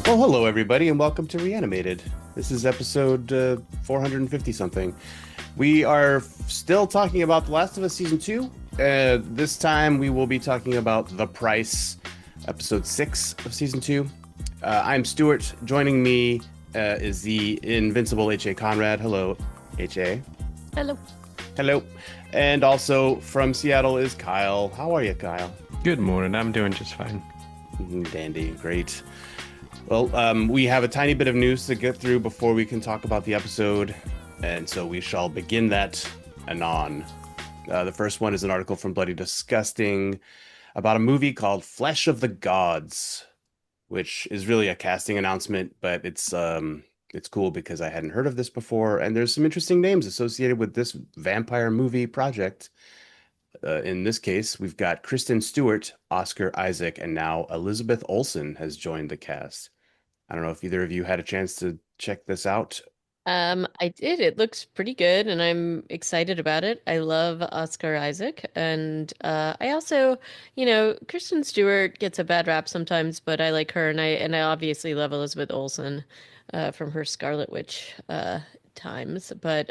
Well, hello everybody, and welcome to Reanimated. This is episode 450 something. We are still talking about The Last of Us season 2. This time we will be talking about The Price, episode 6 of season 2. I'm Stuart. Joining me is the invincible H.A. Conrad. Hello, H.A. Hello. Hello. And also from Seattle is Kyle. How are you, Kyle? Good morning. I'm doing just fine. Dandy, great. Well, we have a tiny bit of news to get through before we can talk about the episode, and so we shall begin that anon. The first one is an article from Bloody Disgusting about a movie called Flesh of the Gods, which is really a casting announcement, but it's cool because I hadn't heard of this before, and there's some interesting names associated with this vampire movie project. In this case, we've got Kristen Stewart, Oscar Isaac, and now Elizabeth Olsen has joined the cast. I don't know if either of you had a chance to check this out. I did. It looks pretty good, and I'm excited about it. I love Oscar Isaac, and I also, Kristen Stewart gets a bad rap sometimes, but I like her, and I obviously love Elizabeth Olsen, from her Scarlet Witch times. But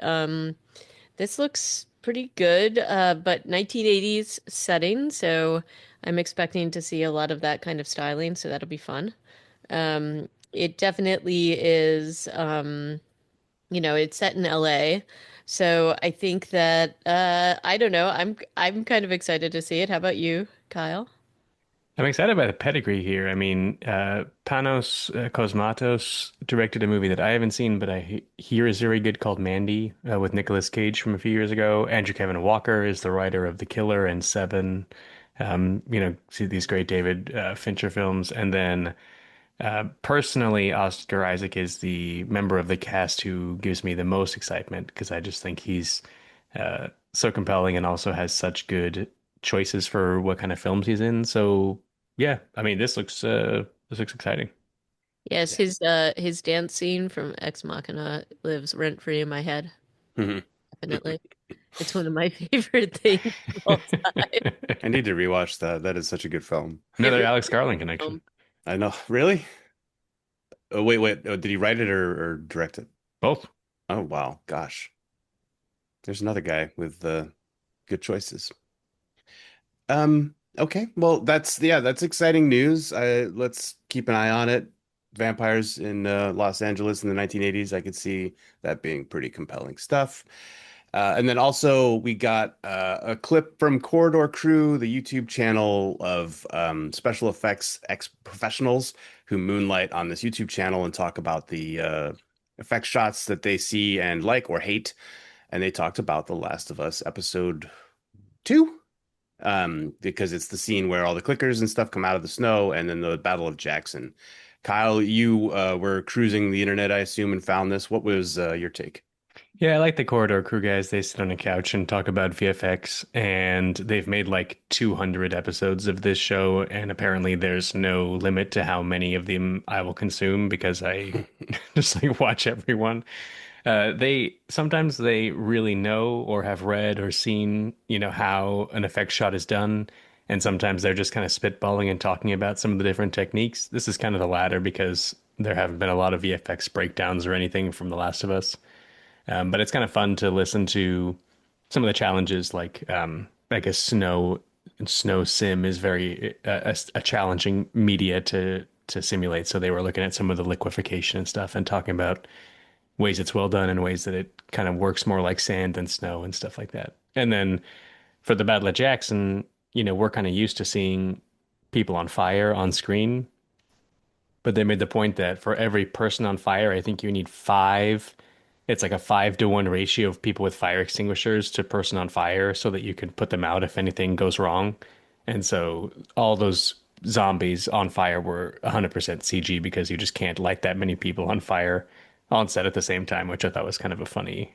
this looks pretty good, but 1980s setting, so I'm expecting to see a lot of that kind of styling, so that'll be fun. It definitely is, it's set in LA. So I think that I don't know, I'm kind of excited to see it. How about you, Kyle? I'm excited by the pedigree here. I mean, Panos Cosmatos directed a movie that I haven't seen, but hear is very good called Mandy with Nicolas Cage from a few years ago. Andrew Kevin Walker is the writer of The Killer and Seven. See these great David Fincher films. And then personally, Oscar Isaac is the member of the cast who gives me the most excitement because I just think he's so compelling and also has such good choices for what kind of films he's in. So yeah, I mean this looks exciting. Yes, his dance scene from Ex Machina lives rent free in my head. Mhm. Definitely. It's one of my favorite things of all time. I need to rewatch that. That is such a good film. It Another really Alex is a Garland good connection. film. I know. Really? Oh, wait. Oh, did he write it or direct it? Both. Oh, wow. Gosh. There's another guy with good choices. Okay. Well, that's exciting news. Let's keep an eye on it. Vampires in Los Angeles in the 1980s. I could see that being pretty compelling stuff. And then also we got a clip from Corridor Crew, the YouTube channel of special effects ex-professionals who moonlight on this YouTube channel and talk about the effect shots that they see and like or hate. And they talked about The Last of Us episode 2, because it's the scene where all the clickers and stuff come out of the snow, and then the Battle of Jackson. Kyle, you were cruising the internet, I assume, and found this. What was your take? Yeah, I like the Corridor Crew guys. They sit on a couch and talk about VFX, and they've made like 200 episodes of this show, and apparently there's no limit to how many of them I will consume because I just like watch everyone. They sometimes they really know or have read or seen, how an effect shot is done, and sometimes they're just kind of spitballing and talking about some of the different techniques. This is kind of the latter because there haven't been a lot of VFX breakdowns or anything from The Last of Us. But it's kind of fun to listen to some of the challenges, like a snow sim is very a challenging media to simulate. So they were looking at some of the liquefaction and stuff and talking about ways it's well done and ways that it kind of works more like sand than snow and stuff like that. And then for the Battle of Jackson, we're kind of used to seeing people on fire on screen, but they made the point that for every person on fire, I think you need five. It's like a 5-to-1 ratio of people with fire extinguishers to person on fire so that you can put them out if anything goes wrong. And so all those zombies on fire were 100% CG because you just can't light that many people on fire on set at the same time, which I thought was kind of a funny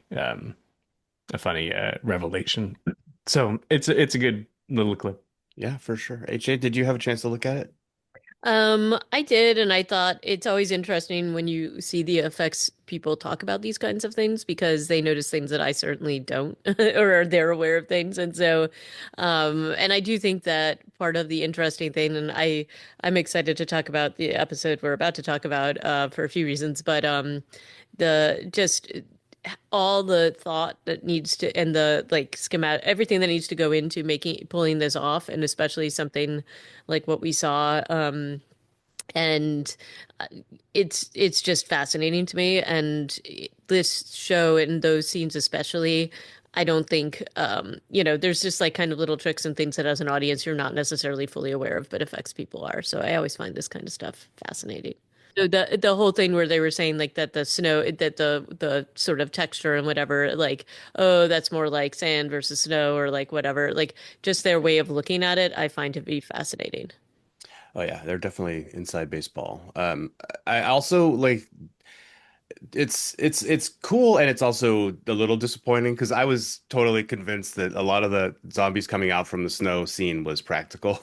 revelation. So it's a good little clip. Yeah, for sure. HA, did you have a chance to look at it? I did, and I thought it's always interesting when you see the effects people talk about these kinds of things because they notice things that I certainly don't, or they're aware of things. And so, and I do think that part of the interesting thing, and I'm excited to talk about the episode we're about to talk about, for a few reasons, but the just all the thought that needs to and the like schematic everything that needs to go into making pulling this off, and especially something like what we saw. And uh, it's just fascinating to me. And this show and those scenes especially, I don't think there's just like kind of little tricks and things that as an audience you're not necessarily fully aware of, but affects people are. So I always find this kind of stuff fascinating. So the whole thing where they were saying like that the snow that the sort of texture and whatever, like, oh, that's more like sand versus snow, or like whatever, like just their way of looking at it I find to be fascinating. Oh yeah, they're definitely inside baseball. I also like it's cool and it's also a little disappointing because I was totally convinced that a lot of the zombies coming out from the snow scene was practical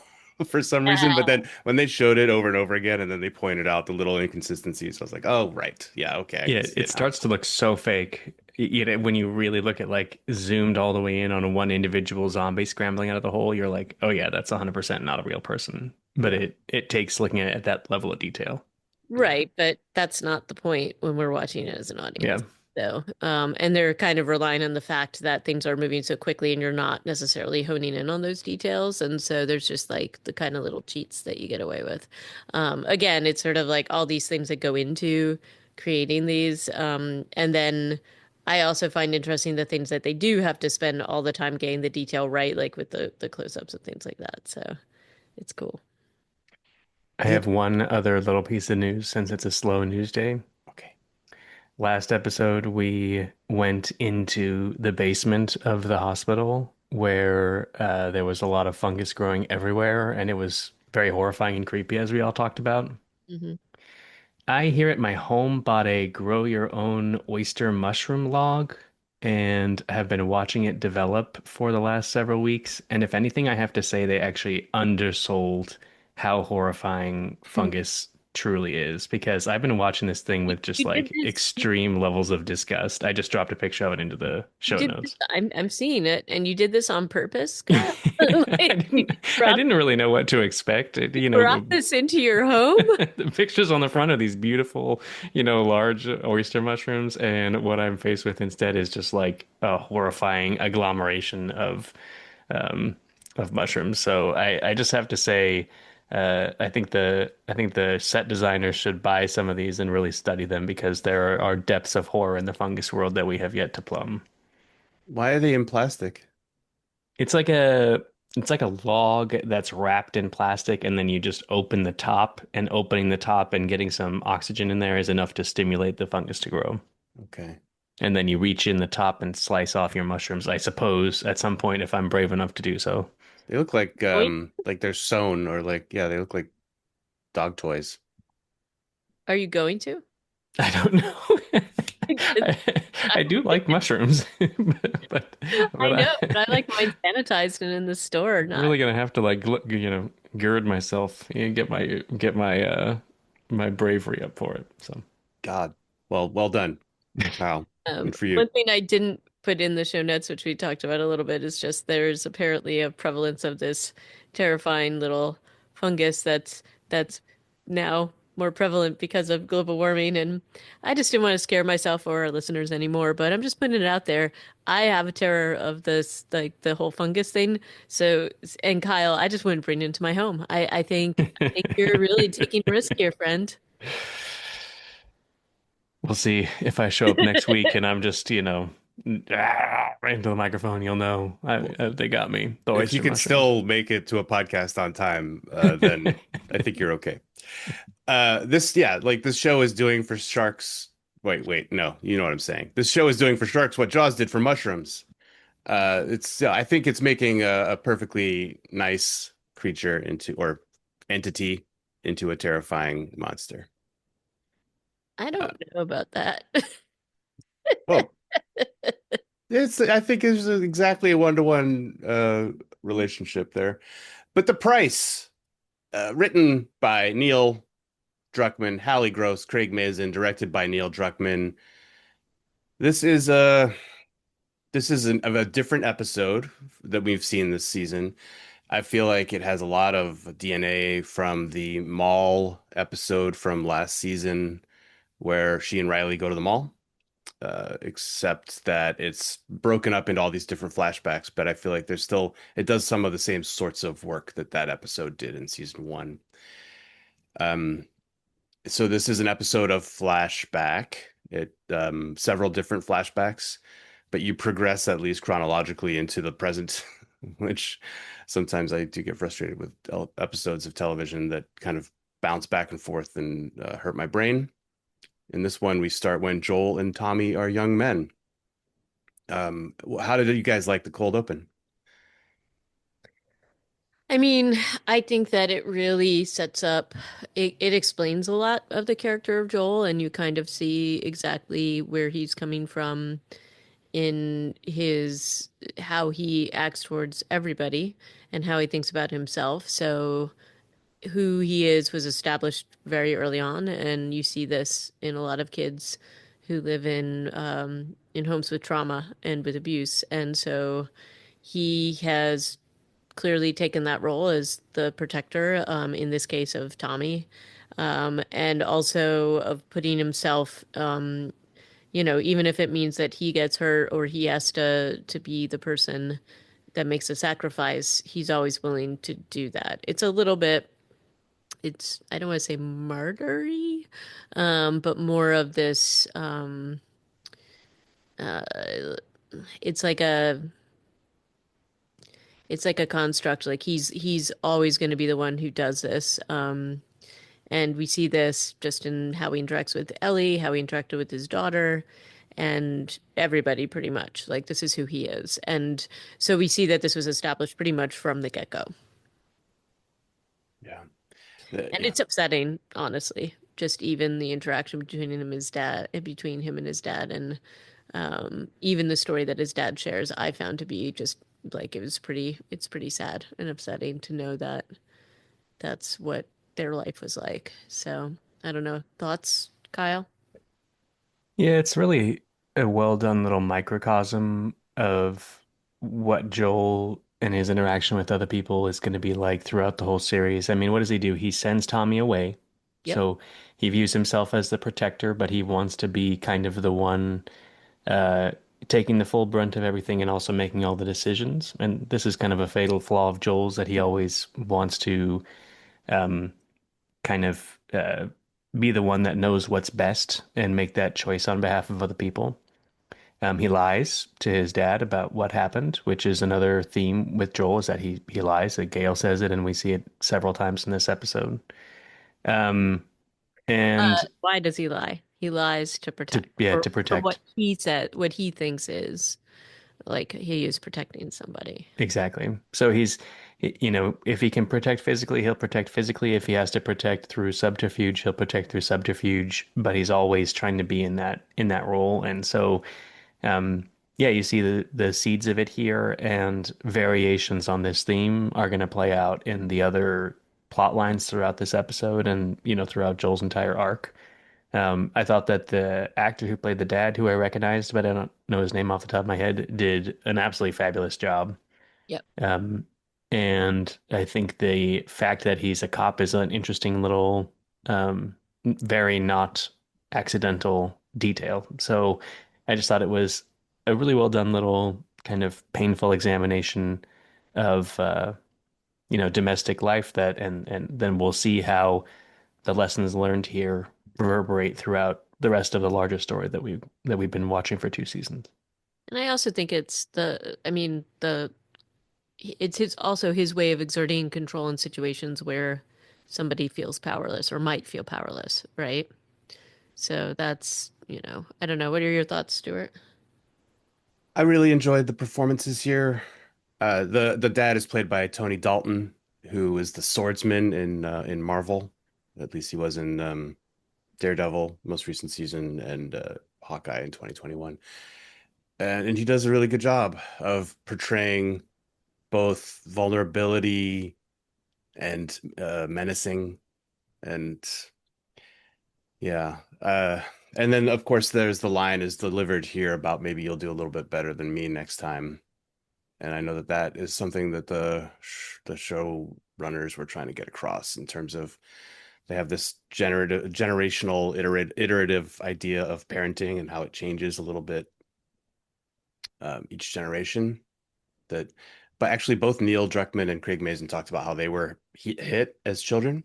for some reason. But then when they showed it over and over again and then they pointed out the little inconsistencies, I was like, oh right, yeah, okay, I Yeah, can see it it now. starts to look so fake. When you really look at like zoomed all the way in on one individual zombie scrambling out of the hole, you're like, oh yeah, that's 100% not a real person. But Yeah, it takes looking at it at that level of detail. yeah. Right, but that's not the point when we're watching it as an Yeah. audience. So, and they're kind of relying on the fact that things are moving so quickly and you're not necessarily honing in on those details. And so there's just like the kind of little cheats that you get away with. Again, it's sort of like all these things that go into creating these. And then I also find interesting the things that they do have to spend all the time getting the detail right, like with the close-ups and things like that. So it's cool. I The have one other little piece of news since it's a slow news day. okay. Last episode, we went into the basement of the hospital where there was a lot of fungus growing everywhere, and it was very horrifying and creepy, as we all talked about. Hmm. I here at my home bought a grow your own oyster mushroom log and have been watching it develop for the last several weeks. And if anything, I have to say they actually undersold how horrifying fungus truly is because I've been watching this thing with just You did like this. extreme levels of disgust. I just dropped a picture of it into the You show did this. notes. I'm seeing it, and you did this on purpose, Kyle. I Like you didn't I brought didn't really know what to expect. brought this into your home. The pictures on the front of these beautiful, large oyster mushrooms, and what I'm faced with instead is just like a horrifying agglomeration um of mushrooms. So I just have to say, I think the set designers should buy some of these and really study them because there are depths of horror in the fungus world that we have yet to plumb. Why are they in plastic? It's like a it's like a log that's wrapped in plastic, and then you just open the top, and opening the top and getting some oxygen in there is enough to stimulate the fungus to grow. Okay. And then you reach in the top and slice off your mushrooms, I suppose, at some point if I'm brave enough to do so. They look like they're sewn or like yeah, they look like dog toys. Are you going to? I don't know. Because I, I do like mushrooms, but I but know, I, but I like mine sanitized and in the store, I'm not. really gonna have to like gird myself and get my bravery up for it. So. God. Well done. Wow. Good for you. One thing I didn't put in the show notes, which we talked about a little bit, is just there's apparently a prevalence of this terrifying little fungus that's now more prevalent because of global warming. And I just didn't want to scare myself or our listeners anymore, but I'm just putting it out there. I have a terror of this, like the whole fungus thing. So, and Kyle, I just wouldn't bring it into my home. I think you're really taking a risk here, friend. We'll see if I show up next week and I'm just, right into the microphone. You'll know Well, they got me. The if you oyster can mushrooms. still make it to a podcast on time, then I think you're okay. Yeah, like this show is doing for sharks. Wait, no, you know what I'm saying. This show is doing for sharks what Jaws did for mushrooms. I think it's making a perfectly nice creature into or entity into a terrifying monster. I Uh, don't know about that. well, I think it's exactly a one-to-one relationship there. But the price. written by Neil Druckmann, Hallie Gross, Craig Mazin, directed by Neil Druckmann. This is a of a different episode that we've seen this season. I feel like it has a lot of DNA from the mall episode from last season where she and Riley go to the mall, except that it's broken up into all these different flashbacks. But I feel like it does some of the same sorts of work that that episode did in season one. Um, so this is an episode of flashback. Several different flashbacks, but you progress at least chronologically into the present, which sometimes I do get frustrated with episodes of television that kind of bounce back and forth and hurt my brain. In this one, we start when Joel and Tommy are young men. How did you guys like the cold open? I mean, I think that it really sets up, it explains a lot of the character of Joel, and you kind of see exactly where he's coming from in his how he acts towards everybody and how he thinks about himself. So who he is was established very early on, and you see this in a lot of kids who live in homes with trauma and with abuse. And so he has clearly taken that role as the protector, in this case of Tommy, and also of putting himself, even if it means that he gets hurt or he has to be the person that makes a sacrifice, he's always willing to do that. It's a little bit, it's I don't want to say martyry, but more of this. Uh, it's like a it's like a construct. Like he's always going to be the one who does this. And we see this just in how he interacts with Ellie, how he interacted with his daughter, and everybody pretty much. Like this is who he is. And so we see that this was established pretty much from the get-go. Yeah, And yeah, it's upsetting, honestly. Just even the interaction between him and his dad, between him and his dad, and even the story that his dad shares, I found to be just like it's pretty sad and upsetting to know that that's what their life was like. So I don't know. Thoughts, Kyle? Yeah, it's really a well done little microcosm of what Joel and his interaction with other people is going to be like throughout the whole series. I mean, what does he do? He sends Tommy away. Yep. So he views himself as the protector, but he wants to be kind of the one uh, taking the full brunt of everything and also making all the decisions. And this is kind of a fatal flaw of Joel's that he always wants to um, kind of be the one that knows what's best and make that choice on behalf of other people. He lies to his dad about what happened, which is another theme with Joel is that he lies. That Gail says it, and we see it several times in this episode. Um, and Why does he lie? He lies to to protect, yeah, to for what protect. he said, what he thinks is like he is protecting somebody. Exactly. So if he can protect physically, he'll protect physically. If he has to protect through subterfuge, he'll protect through subterfuge. But he's always trying to be in that role. And so, um, yeah, you see the seeds of it here, and variations on this theme are going to play out in the other plot lines throughout this episode, and throughout Joel's entire arc. I thought that the actor who played the dad, who I recognized, but I don't know his name off the top of my head, did an absolutely fabulous job. Yep. Um, and I think the fact that he's a cop is an interesting little, very not accidental detail. So I just thought it was a really well done little kind of painful examination of, domestic life and then we'll see how the lessons learned here reverberate throughout the rest of the larger story that we've been watching for 2 seasons. And I also think I mean, it's his also his way of exerting control in situations where somebody feels powerless or might feel powerless, right? So that's, I don't know. What are your thoughts, Stuart? I really enjoyed the performances here. The dad is played by Tony Dalton, who is the swordsman in Marvel. At least he was in Daredevil, most recent season, and Hawkeye in 2021. And he does a really good job of portraying both vulnerability and menacing, and yeah. And then of course there's the line is delivered here about maybe you'll do a little bit better than me next time. And I know that that is something that the show runners were trying to get across in terms of they have this generational iterative idea of parenting and how it changes a little bit each generation. That, but actually, both Neil Druckmann and Craig Mazin talked about how they were hit as children,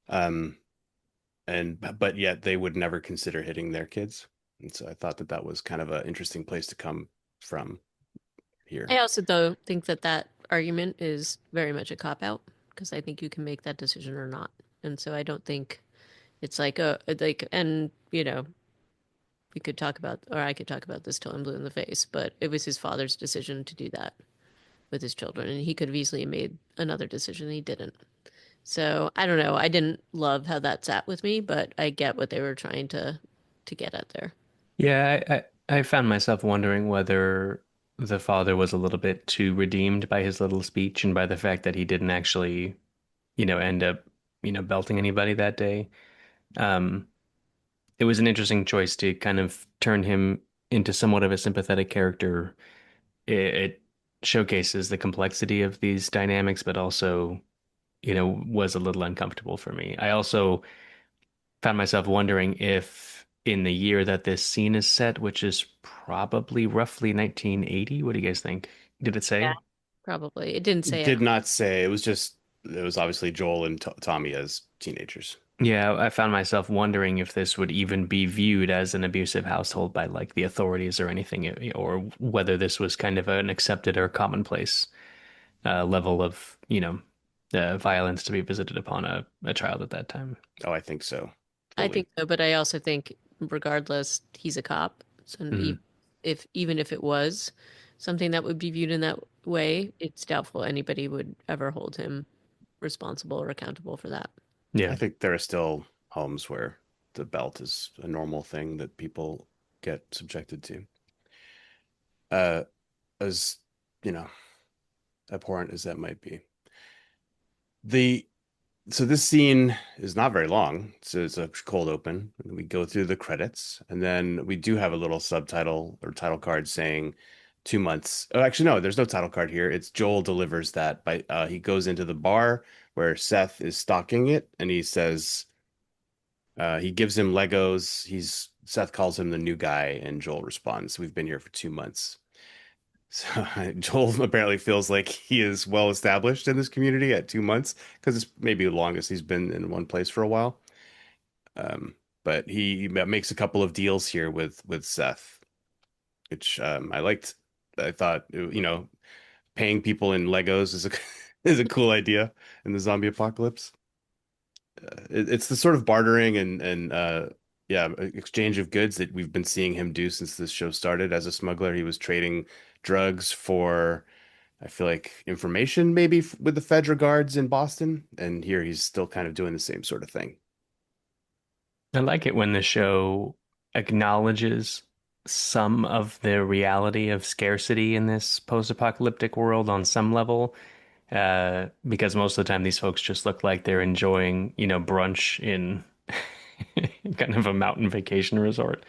um, and but yet they would never consider hitting their kids. And so I thought that that was kind of an interesting place to come from here. I also though think that that argument is very much a cop out because I think you can make that decision or not. And so I don't think it's like a like and we could talk about or I could talk about this till I'm blue in the face, but it was his father's decision to do that with his children and he could have easily made another decision and he didn't. So I don't know. I didn't love how that sat with me, but I get what they were trying to get at there. Yeah, I found myself wondering whether the father was a little bit too redeemed by his little speech and by the fact that he didn't actually, end up, belting anybody that day. Um, it was an interesting choice to kind of turn him into somewhat of a sympathetic character. It showcases the complexity of these dynamics, but also, was a little uncomfortable for me. I also found myself wondering if in the year that this scene is set, which is probably roughly 1980, what do you guys think? Did it Yeah. say? Probably. It didn't say, I Did don't not say it was just it was obviously Joel and Tommy as teenagers. Yeah, I found myself wondering if this would even be viewed as an abusive household by like the authorities or anything, or whether this was kind of an accepted or commonplace level of, violence to be visited upon a child at that time. Oh, I think so. I think Fully. so, but I also think regardless, he's a cop. So Mhm. if even if it was something that would be viewed in that way, it's doubtful anybody would ever hold him responsible or accountable for that. I Yeah. think there are still homes where the belt is a normal thing that people get subjected to. Uh, as you know, abhorrent as that might be. The so this scene is not very long. So it's a cold open. And we go through the credits, and then we do have a little subtitle or title card saying 2 months. Oh, actually, no, there's no title card here. It's Joel delivers that by he goes into the bar where Seth is stalking it, and he says he gives him Legos. He's Seth calls him the new guy, and Joel responds, "We've been here for 2 months." So Joel apparently feels like he is well established in this community at 2 months because it's maybe the longest he's been in one place for a while. Um, but he makes a couple of deals here with Seth, which I liked. I thought paying people in Legos is a is a cool idea in the zombie apocalypse. It's the sort of bartering and yeah, exchange of goods that we've been seeing him do since this show started. As a smuggler, he was trading drugs for I feel like information maybe with the Fedra guards in Boston, and here he's still kind of doing the same sort of thing. I like it when the show acknowledges some of the reality of scarcity in this post-apocalyptic world on some level. Because most of the time these folks just look like they're enjoying, brunch in kind of a mountain vacation resort.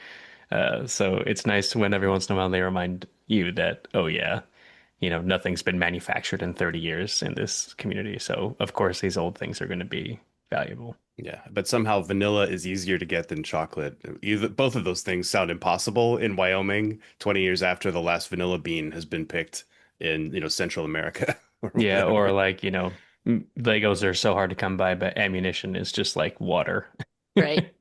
So it's nice when every once in a while they remind you that, oh yeah, nothing's been manufactured in 30 years in this community. So of course these old things are going to be valuable. Yeah, but somehow vanilla is easier to get than chocolate. Either both of those things sound impossible in Wyoming 20 years after the last vanilla bean has been picked in, Central America or Yeah, or whatever. like, Legos are so hard to come by, but ammunition is just like water. Right.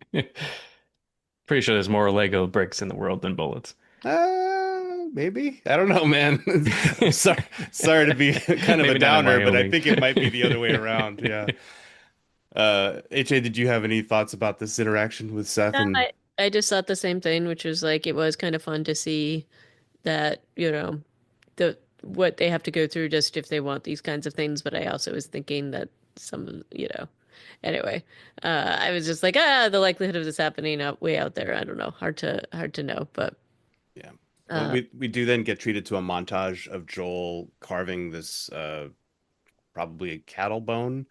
Pretty sure there's more Lego bricks in the world than bullets. Maybe. I don't know, man. I'm sorry to be kind of a Maybe not in downer, but I Wyoming. think it might be the other way around. Yeah. HA, did you have any thoughts about this interaction with Seth No, and I just thought the same thing, which was like it was kind of fun to see that, the what they have to go through just if they want these kinds of things. But I also was thinking that anyway, I was just like, the likelihood of this happening out way out there, I don't know, hard to know. But yeah. Well, uh, we do then get treated to a montage of Joel carving this probably a cattle bone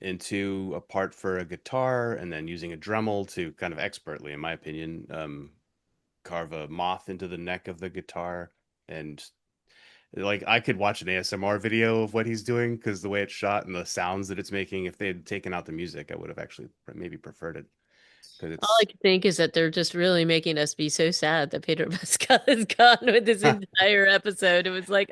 into a part for a guitar, and then using a Dremel to kind of expertly, in my opinion, carve a moth into the neck of the guitar. And like I could watch an ASMR video of what he's doing because the way it's shot and the sounds that it's making, if they had taken out the music, I would have actually maybe preferred it because All I it's can think is that they're just really making us be so sad that Pedro Pascal is gone with this entire episode. It was like,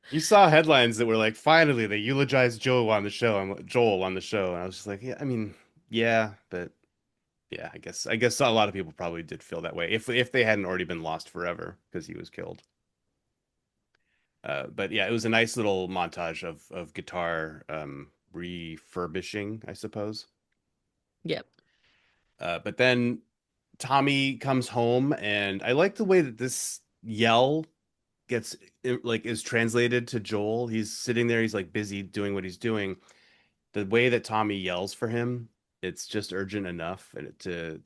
you saw headlines that were like, finally they eulogized Joe on the show. Joel on the show, and I was just like, yeah, I mean, yeah, but yeah, I guess a lot of people probably did feel that way if they hadn't already been lost forever because he was killed. But yeah, it was a nice little montage of guitar refurbishing, I suppose. yep. But then Tommy comes home, and I like the way that this yell gets like is translated to Joel. He's sitting there, he's like busy doing what he's doing. The way that Tommy yells for him, it's just urgent enough, and to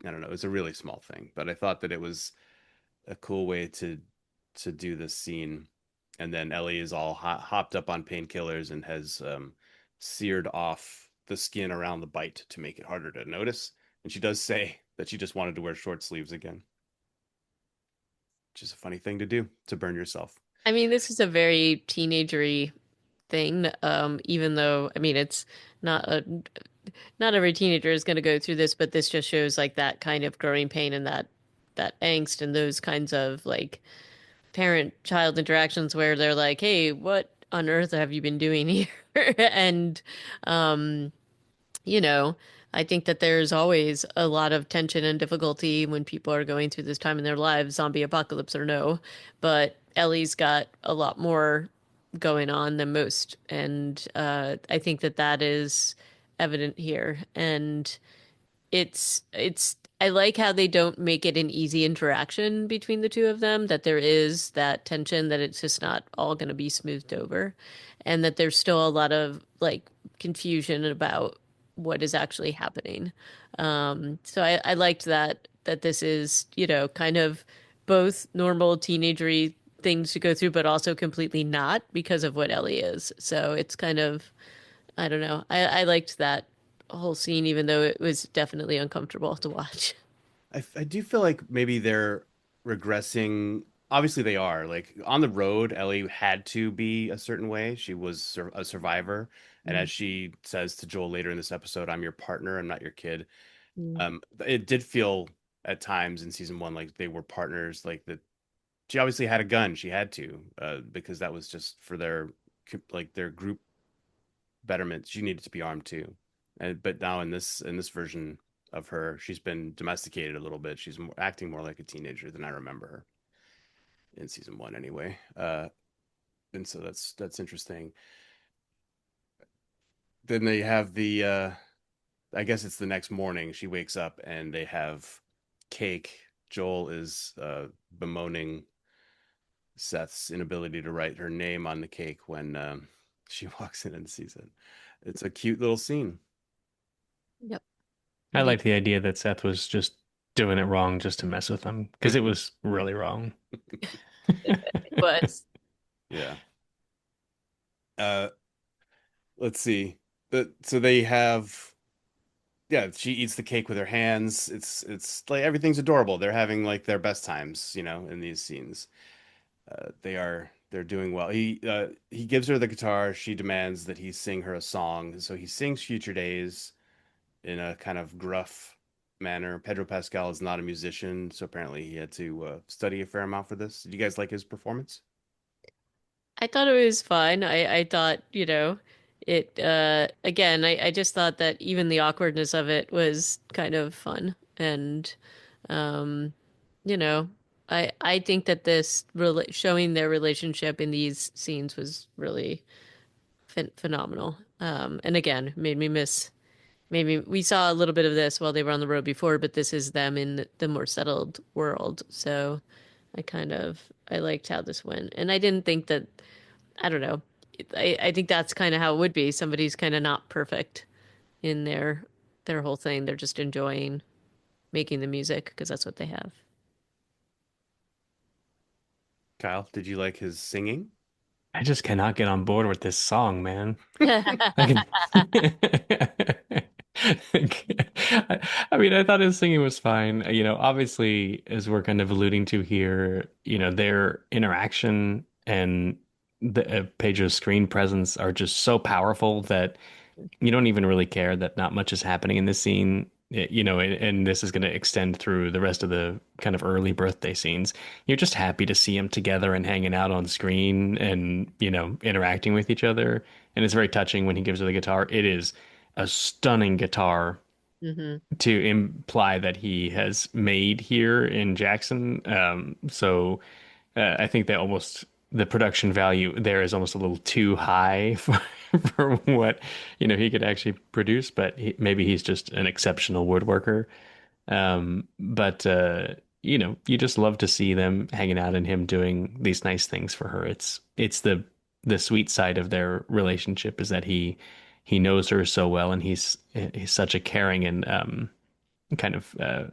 I don't know, it's a really small thing, but I thought that it was a cool way to do this scene. And then Ellie is all hopped up on painkillers and has seared off the skin around the bite to make it harder to notice. And she does say that she just wanted to wear short sleeves again, which is a funny thing to do to burn yourself. I mean, this is a very teenagery thing. Even though, I mean, it's not a not every teenager is going to go through this, but this just shows like that kind of growing pain and that angst and those kinds of like parent-child interactions where they're like, "Hey, what on earth have you been doing here?" And um, you know, I think that there's always a lot of tension and difficulty when people are going through this time in their lives, zombie apocalypse or no. But Ellie's got a lot more going on than most, and I think that that is evident here. And it's I like how they don't make it an easy interaction between the two of them, that there is that tension, that it's just not all going to be smoothed over, and that there's still a lot of like confusion about what is actually happening. So I liked that this is, kind of both normal teenagery things to go through, but also completely not because of what Ellie is. So it's kind of, I don't know. I liked that whole scene, even though it was definitely uncomfortable to watch. I do feel like maybe they're regressing. Obviously, they are. Like on the road, Ellie had to be a certain way. She was a survivor. And as she says to Joel later in this episode, I'm your partner, I'm not your kid. Mm. It did feel at times in season one like they were partners, like that she obviously had a gun. She had to, because that was just for their group betterment. She needed to be armed too. And but now in this version of her, she's been domesticated a little bit. She's acting more like a teenager than I remember her in season one, anyway. And so that's interesting. Then they have the I guess it's the next morning. She wakes up and they have cake. Joel is bemoaning Seth's inability to write her name on the cake when she walks in and sees it. It's a cute little scene. Yep. I The like the idea that Seth was just doing it wrong just to mess with them because it was really wrong. it was. Yeah. Uh, let's see. So they have, yeah, she eats the cake with her hands. It's like everything's adorable. They're having like their best times, in these scenes. They're doing well. He gives her the guitar. She demands that he sing her a song. So he sings Future Days in a kind of gruff manner. Pedro Pascal is not a musician, so apparently he had to study a fair amount for this. Did you guys like his performance? I thought it was fun. I thought, it again, I just thought that even the awkwardness of it was kind of fun. And um, you know, I think that this showing their relationship in these scenes was really phenomenal. And again, maybe we saw a little bit of this while they were on the road before, but this is them in the more settled world. So I liked how this went. And I didn't think that, I don't know. I think that's kind of how it would be. Somebody's kind of not perfect in their whole thing. They're just enjoying making the music because that's what they have. Kyle, did you like his singing? I just cannot get on board with this song, man. I can. I mean, I thought his singing was fine. Obviously, as we're kind of alluding to here, their interaction and Pedro's screen presence are just so powerful that you don't even really care that not much is happening in this scene. And this is going to extend through the rest of the kind of early birthday scenes. You're just happy to see them together and hanging out on screen and, interacting with each other. And it's very touching when he gives her the guitar. It is a stunning guitar Hmm. to imply that he has made here in Jackson. I think that almost the production value there is almost a little too high for what he could actually produce. But maybe he's just an exceptional woodworker. But you just love to see them hanging out and him doing these nice things for her. It's the sweet side of their relationship is that he knows her so well and he's such a caring and kind of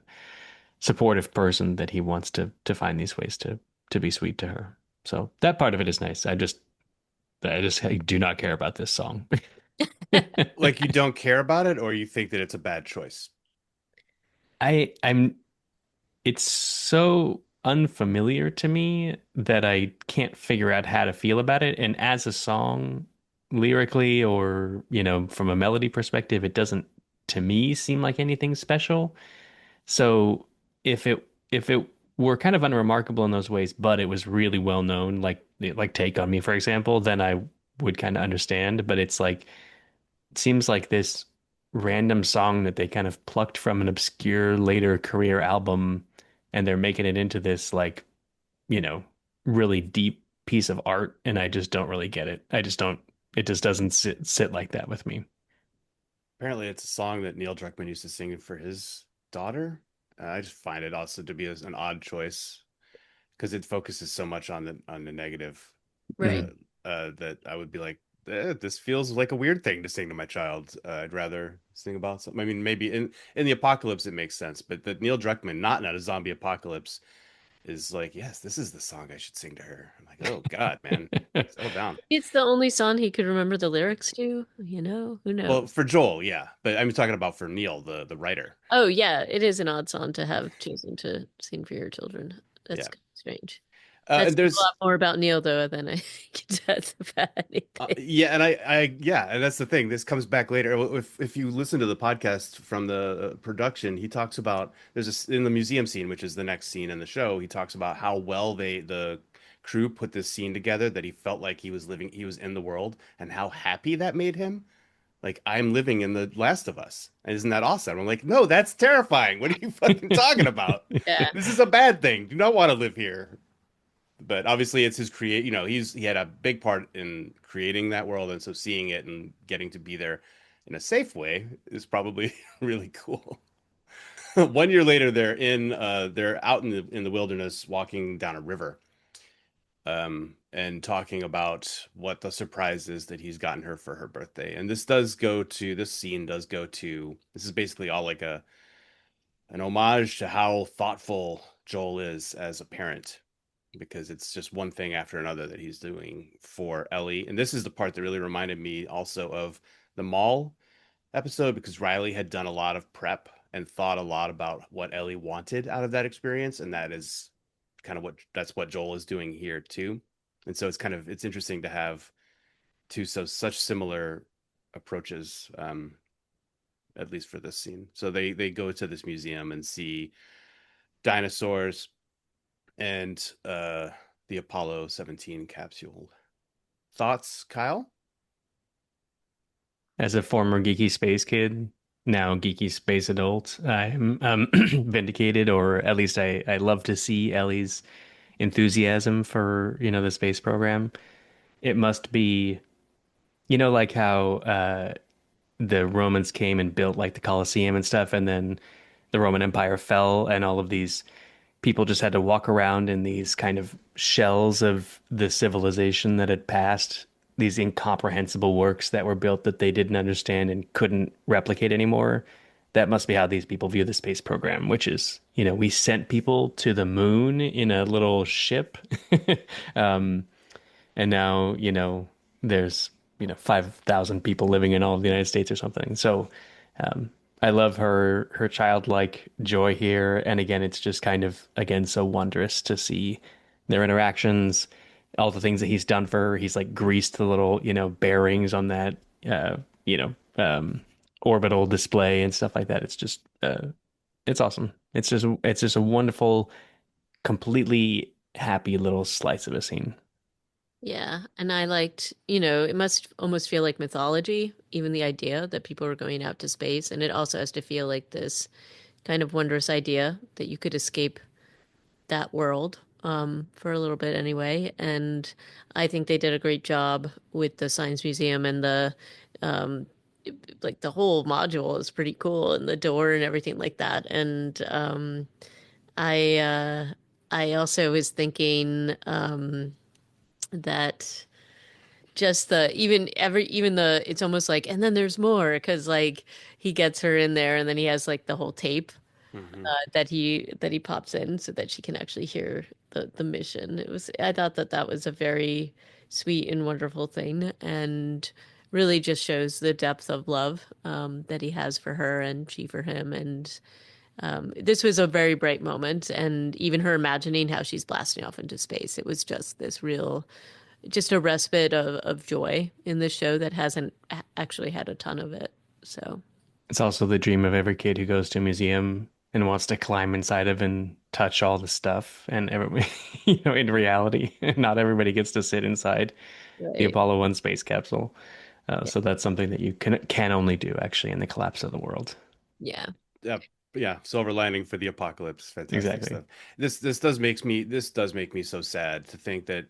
supportive person that he wants to find these ways to be sweet to her. So that part of it is nice. I do not care about this song. Like you don't care about it, or you think that it's a bad choice? I'm it's so unfamiliar to me that I can't figure out how to feel about it. And as a song, lyrically or, from a melody perspective, it doesn't to me seem like anything special. So if it were kind of unremarkable in those ways, but it was really well known, like Take on Me, for example, then I would kind of understand. But it's like it seems like this random song that they kind of plucked from an obscure later career album, and they're making it into this like, you know, really deep piece of art, and I just don't really get it. I just don't. It just doesn't sit like that with me. Apparently, it's a song that Neil Druckmann used to sing for his daughter. I just find it also to be an odd choice because it focuses so much on the negative. Right. That I would be like, this feels like a weird thing to sing to my child. I'd rather sing about something. I mean, maybe in the apocalypse it makes sense, but that Neil Druckmann, not in a zombie apocalypse, is like, yes, this is the song I should sing to her. I'm like, oh God, man, settle down. It's the only song he could remember the lyrics to, who Well, knows? for Joel, yeah, but I'm talking about for Neil, the writer. Oh yeah, it is an odd song to have chosen to sing for your children. That's Yeah, kind of strange. That and says a there's lot more about Neil though than I think it does about anything. yeah, and yeah, and that's the thing. This comes back later. If you listen to the podcast from the production, he talks about in the museum scene, which is the next scene in the show. He talks about how well the crew put this scene together. That he felt like he was in the world, and how happy that made him. Like I'm living in the Last of Us. Isn't that awesome? I'm like, no, that's terrifying. What are you fucking talking about? Yeah. This is a bad thing. Do not want to live here. But obviously it's his create, he had a big part in creating that world, and so seeing it and getting to be there in a safe way is probably really cool. 1 year later, they're out in the wilderness walking down a river, and talking about what the surprise is that he's gotten her for her birthday. And this scene does go to, this is basically all like an homage to how thoughtful Joel is as a parent, because it's just one thing after another that he's doing for Ellie. And this is the part that really reminded me also of the mall episode, because Riley had done a lot of prep and thought a lot about what Ellie wanted out of that experience, and that's what Joel is doing here too. And so it's interesting to have such similar approaches, at least for this scene. So they go to this museum and see dinosaurs and the Apollo 17 capsule. Thoughts, Kyle? As a former geeky space kid, now geeky space adult, I'm vindicated, or at least I love to see Ellie's enthusiasm for, the space program. It must be, like how the Romans came and built like the Colosseum and stuff, and then the Roman Empire fell, and all of these people just had to walk around in these kind of shells of the civilization that had passed, these incomprehensible works that were built that they didn't understand and couldn't replicate anymore. That must be how these people view the space program, which is, we sent people to the moon in a little ship. um, and now, there's, 5,000 people living in all of the United States or something. So, um, I love her childlike joy here. And again, it's just kind of, again, so wondrous to see their interactions, all the things that he's done for her. He's like greased the little, bearings on that, uh, you know, um, orbital display and stuff like that. It's awesome. It's just a wonderful, completely happy little slice of a scene. Yeah, and I liked, it must almost feel like mythology, even the idea that people were going out to space, and it also has to feel like this kind of wondrous idea that you could escape that world for a little bit anyway. And I think they did a great job with the Science Museum and um, like the whole module is pretty cool and the door and everything like that. And I I also was thinking that just the even the it's almost like and then there's more because like he gets her in there and then he has like the whole tape Hmm. that he pops in so that she can actually hear the mission. I thought that that was a very sweet and wonderful thing and really just shows the depth of love that he has for her and she for him. And this was a very bright moment. And even her imagining how she's blasting off into space, it was just this real, just a respite of joy in this show that hasn't actually had a ton of it. So, It's also the dream of every kid who goes to a museum and wants to climb inside of and touch all the stuff. And everybody, in reality, not everybody gets to sit inside the right. Apollo 1 space capsule. Yeah. So that's something that you can only do actually in the collapse of the world. Yeah. Yeah, yeah. Silver lining for the apocalypse. Fantastic Exactly. stuff. This does make me so sad to think that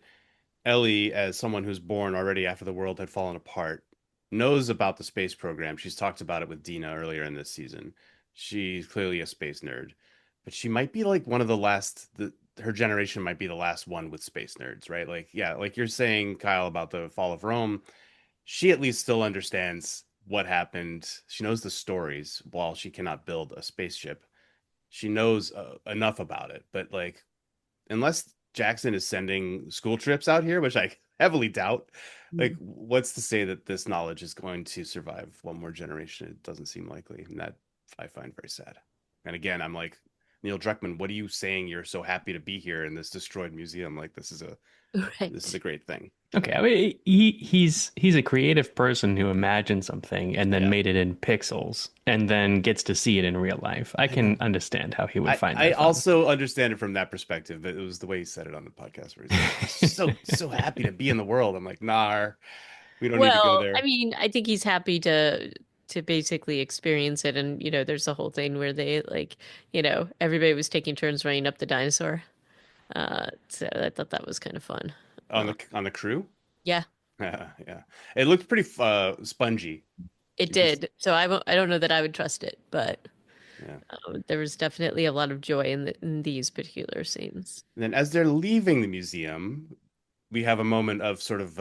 Ellie, as someone who's born already after the world had fallen apart, knows about the space program. She's talked about it with Dina earlier in this season. She's clearly a space nerd, but she might be like one of the last. Her generation might be the last one with space nerds, right? Like, yeah, like you're saying, Kyle, about the fall of Rome. She at least still understands what happened. She knows the stories while she cannot build a spaceship. She knows enough about it, but like unless Jackson is sending school trips out here, which I heavily doubt, like what's to say that this knowledge is going to survive one more generation? It doesn't seem likely, and that I find very sad. And again, I'm like, Neil Druckmann, what are you saying? You're so happy to be here in this destroyed museum. Like this is a Right. great thing. Okay, I mean he's a creative person who imagined something and then Yeah, made it in pixels and then gets to see it in real life. I I can know. understand how he would find I that fun. also understand it from that perspective, but it was the way he said it on the podcast where he's like, he's so happy to be in the world. I'm like, nah, we don't need to go Well, I there. mean, I think he's happy to basically experience it and there's the whole thing where they like, everybody was taking turns running up the dinosaur. So I thought that was kind of fun. Uh, On the crew. yeah, Yeah, yeah. It looked pretty spongy. it You can, did. So I don't know that I would trust it, but yeah. there was definitely a lot of joy in these particular scenes. And then as they're leaving the museum, we have a moment of sort of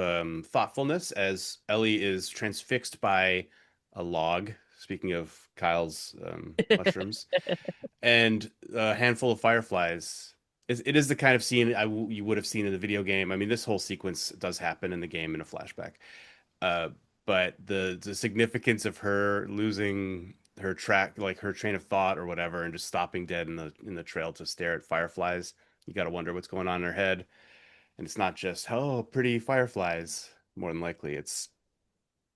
thoughtfulness as Ellie is transfixed by a log. Speaking of Kyle's mushrooms, and a handful of fireflies. It is the kind of scene you would have seen in the video game. I mean, this whole sequence does happen in the game in a flashback. Uh, but the significance of her losing her track, like her train of thought or whatever, and just stopping dead in the trail to stare at fireflies, you got to wonder what's going on in her head. And it's not just oh, pretty fireflies. More than likely, it's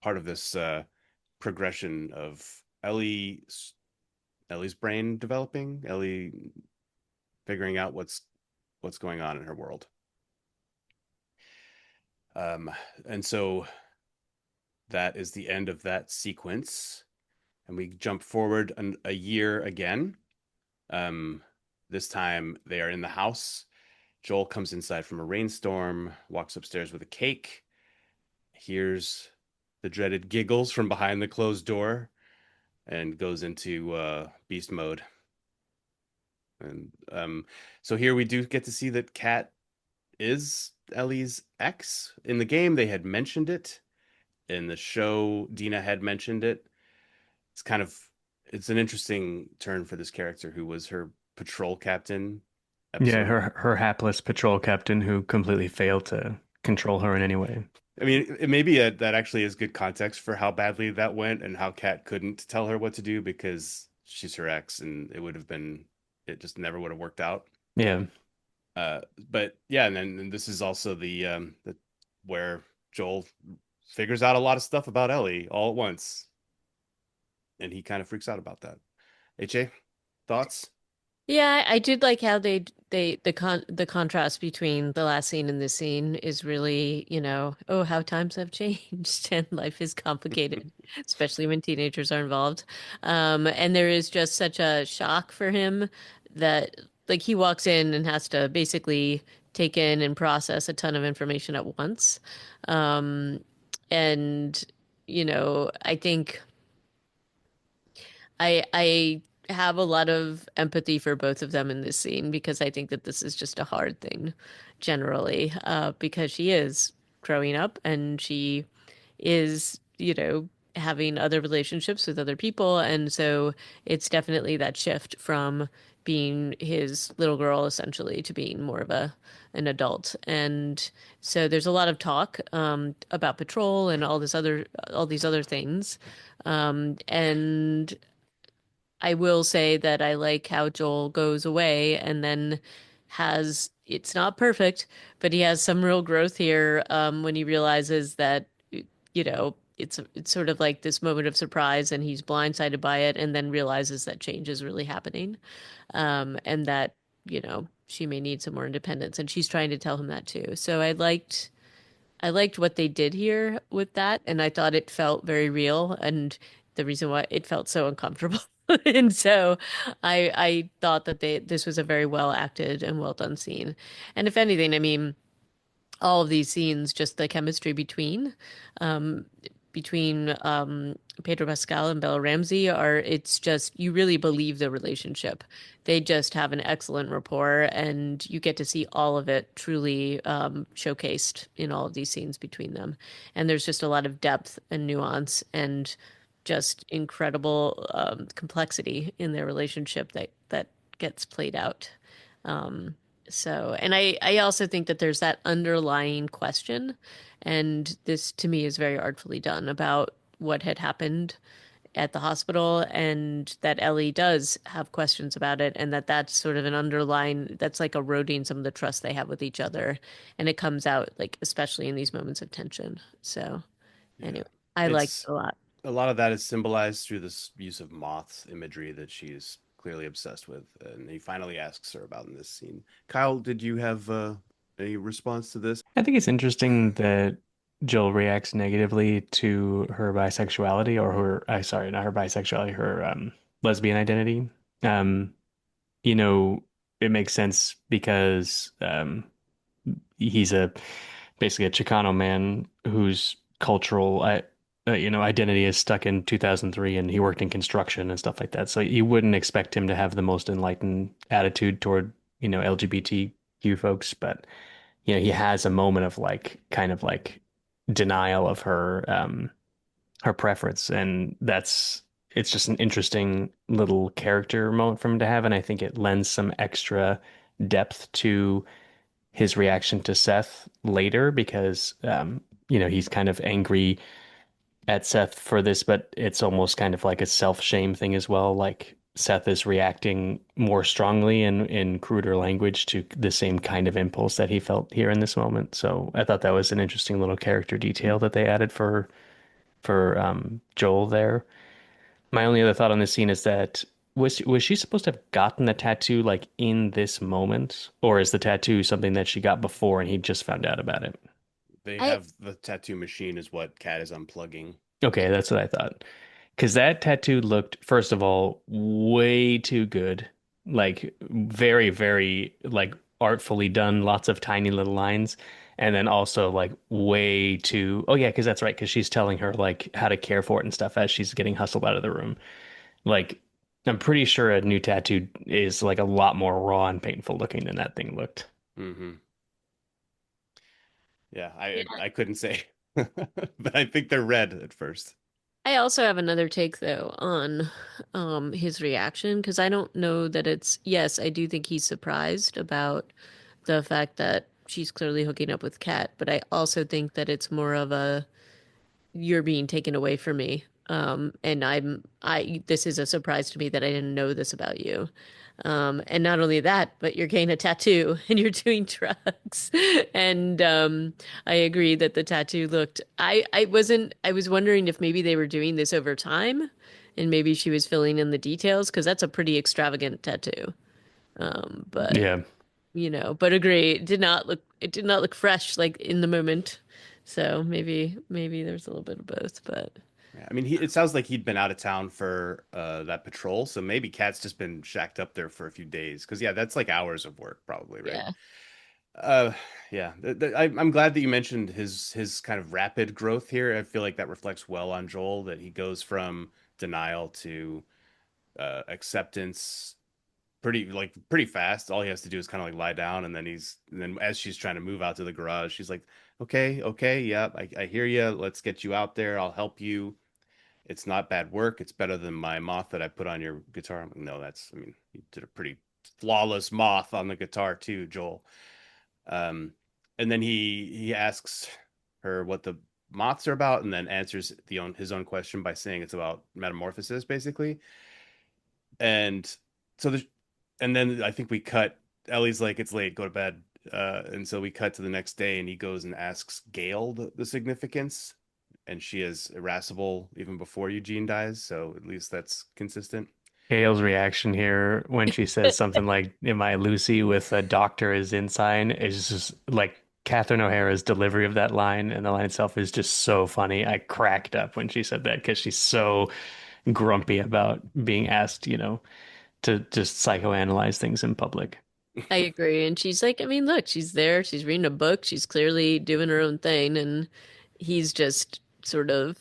part of this progression of Ellie's brain developing, Ellie figuring out what's going on in her world. Um, and so that is the end of that sequence. And we jump forward a year again. Um, this time they are in the house. Joel comes inside from a rainstorm, walks upstairs with a cake, hears the dreaded giggles from behind the closed door, and goes into beast mode. And so here we do get to see that Kat is Ellie's ex. In the game, they had mentioned it. In the show, Dina had mentioned it. It's kind of it's an interesting turn for this character who was her patrol captain Yeah, episode. her hapless patrol captain who completely failed to control her in any way. I mean, it maybe that actually is good context for how badly that went and how Kat couldn't tell her what to do because she's her ex, and it just never would have worked out. Yeah. But yeah, and this is also the where Joel figures out a lot of stuff about Ellie all at once, and he kind of freaks out about that. HA, thoughts? Yeah, I did like how the contrast between the last scene and this scene is really, oh, how times have changed and life is complicated, especially when teenagers are involved. And there is just such a shock for him that like he walks in and has to basically take in and process a ton of information at once. Um, and I think I have a lot of empathy for both of them in this scene because I think that this is just a hard thing generally, because she is growing up and she is, having other relationships with other people. And so it's definitely that shift from being his little girl essentially to being more of an adult. And so there's a lot of talk about patrol and all these other things. And I will say that I like how Joel goes away and then it's not perfect, but he has some real growth here when he realizes that, it's sort of like this moment of surprise and he's blindsided by it and then realizes that change is really happening. And that, she may need some more independence. And she's trying to tell him that too. So I liked what they did here with that, and I thought it felt very real, and the reason why it felt so uncomfortable. And so I thought that this was a very well acted and well done scene. And if anything, I mean, all of these scenes, just the chemistry um, between Pedro Pascal and Bella Ramsey it's just you really believe the relationship. They just have an excellent rapport, and you get to see all of it truly showcased in all of these scenes between them. And there's just a lot of depth and nuance and just incredible complexity in their relationship that gets played out. Um, and I also think that there's that underlying question, and this to me is very artfully done about what had happened at the hospital, and that Ellie does have questions about it, and that's sort of an underlying that's like eroding some of the trust they have with each other, and it comes out like especially in these moments of tension. So Yeah. anyway, I liked It's it a lot. a lot of that is symbolized through this use of moths imagery that she's clearly obsessed with, and he finally asks her about in this scene. Kyle, did you have any response to this? I think it's interesting that Jill reacts negatively to her bisexuality or sorry, not her bisexuality, her lesbian identity. Um, you know, it makes sense because he's a basically a Chicano man whose cultural identity is stuck in 2003, and he worked in construction and stuff like that. So you wouldn't expect him to have the most enlightened attitude toward, LGBTQ folks, but he has a moment of like kind of like denial of her preference, and it's just an interesting little character moment for him to have, and I think it lends some extra depth to his reaction to Seth later because he's kind of angry at Seth for this, but it's almost kind of like a self-shame thing as well. Like Seth is reacting more strongly in cruder language to the same kind of impulse that he felt here in this moment. So I thought that was an interesting little character detail that they added for Joel there. My only other thought on this scene is that was she supposed to have gotten the tattoo like in this moment, or is the tattoo something that she got before and he just found out about it? They I have the tattoo machine is what Kat is unplugging. Okay, that's what I thought. Because that tattoo looked, first of all, way too good. Like very, very like artfully done, lots of tiny little lines. And then also like way too, oh yeah, because that's right, because she's telling her like how to care for it and stuff as she's getting hustled out of the room. Like I'm pretty sure a new tattoo is like a lot more raw and painful looking than that thing looked. Hmm. Yeah, yeah. I couldn't say, but I think they're red at first. I also have another take though on his reaction because I don't know that it's yes, I do think he's surprised about the fact that she's clearly hooking up with Kat, but I also think that it's more of a you're being taken away from me. And this is a surprise to me that I didn't know this about you. And not only that, but you're getting a tattoo and you're doing drugs. And I agree that the tattoo looked, I was wondering if maybe they were doing this over time and maybe she was filling in the details because that's a pretty extravagant tattoo. But Yeah. but agree, it did not look fresh like in the moment. So maybe there's a little bit of both, but Yeah, I mean, it sounds like he'd been out of town for that patrol, so maybe Cat's just been shacked up there for a few days. Because yeah, that's like hours of work, probably, right? yeah. Uh, yeah, I'm glad that you mentioned his kind of rapid growth here. I feel like that reflects well on Joel, that he goes from denial to acceptance pretty fast. All he has to do is kind of like lie down, and then as she's trying to move out to the garage, she's like, "Okay, okay, yeah, I hear you. Let's get you out there. I'll help you. It's not bad work. It's better than my moth that I put on your guitar." I'm like, no, I mean, you did a pretty flawless moth on the guitar too, Joel. Um, and then he asks her what the moths are about, and then answers his own question by saying it's about metamorphosis, basically. And so and then I think we cut. Ellie's like, "It's late, go to bed." And so we cut to the next day, and he goes and asks Gail the significance, and she is irascible even before Eugene dies. So at least that's consistent. Gail's reaction here when she says something like, "Am I Lucy with a doctor as in sign?" is just like Catherine O'Hara's delivery of that line, and the line itself is just so funny. I cracked up when she said that because she's so grumpy about being asked, to just psychoanalyze things in public. I agree. And she's like, I mean, look, she's there, she's reading a book, she's clearly doing her own thing, and he's just sort of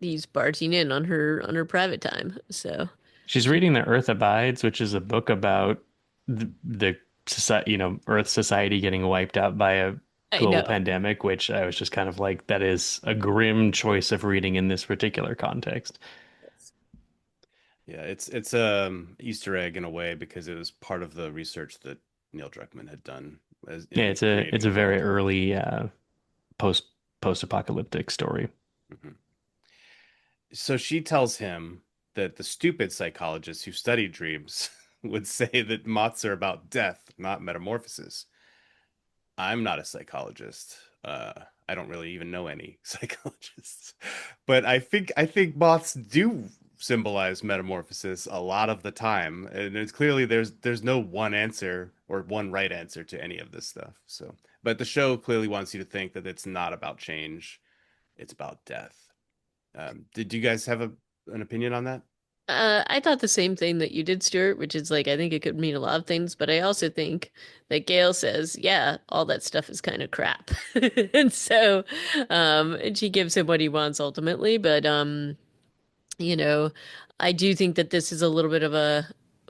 he's barging in on her private time. So She's she reading The Earth Abides, which is a book about the society, Earth society getting wiped out by a I global know. pandemic, which I was just kind of like, that is a grim choice of reading in this particular context. Yeah, it's Easter egg in a way because it was part of the research that Neil Druckmann had done as Yeah, in it's creating a the very world. early post post-apocalyptic story. Mhm. So she tells him that the stupid psychologists who study dreams would say that moths are about death, not metamorphosis. I'm not a psychologist. I don't really even know any psychologists, but I think moths do symbolize metamorphosis a lot of the time, and it's clearly there's no one answer or one right answer to any of this stuff. So, but the show clearly wants you to think that it's not about change, it's about death. Did you guys have an opinion on that? I thought the same thing that you did, Stuart, which is like I think it could mean a lot of things, but I also think that Gail says, yeah, all that stuff is kind of crap. And so and she gives him what he wants ultimately, but you know, I do think that this is a little bit of a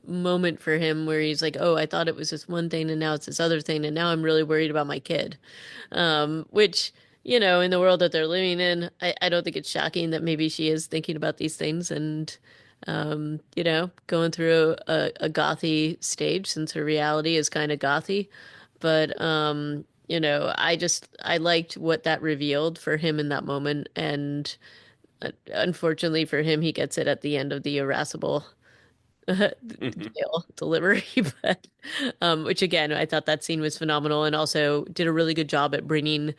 moment for him where he's like, "Oh, I thought it was this one thing and now it's this other thing and now I'm really worried about my kid." Which, in the world that they're living in, I don't think it's shocking that maybe she is thinking about these things and going through a gothy stage since her reality is kind of gothy. But I liked what that revealed for him in that moment and unfortunately for him, he gets it at the end of the irascible Gale delivery. But which again, I thought that scene was phenomenal and also did a really good job at bringing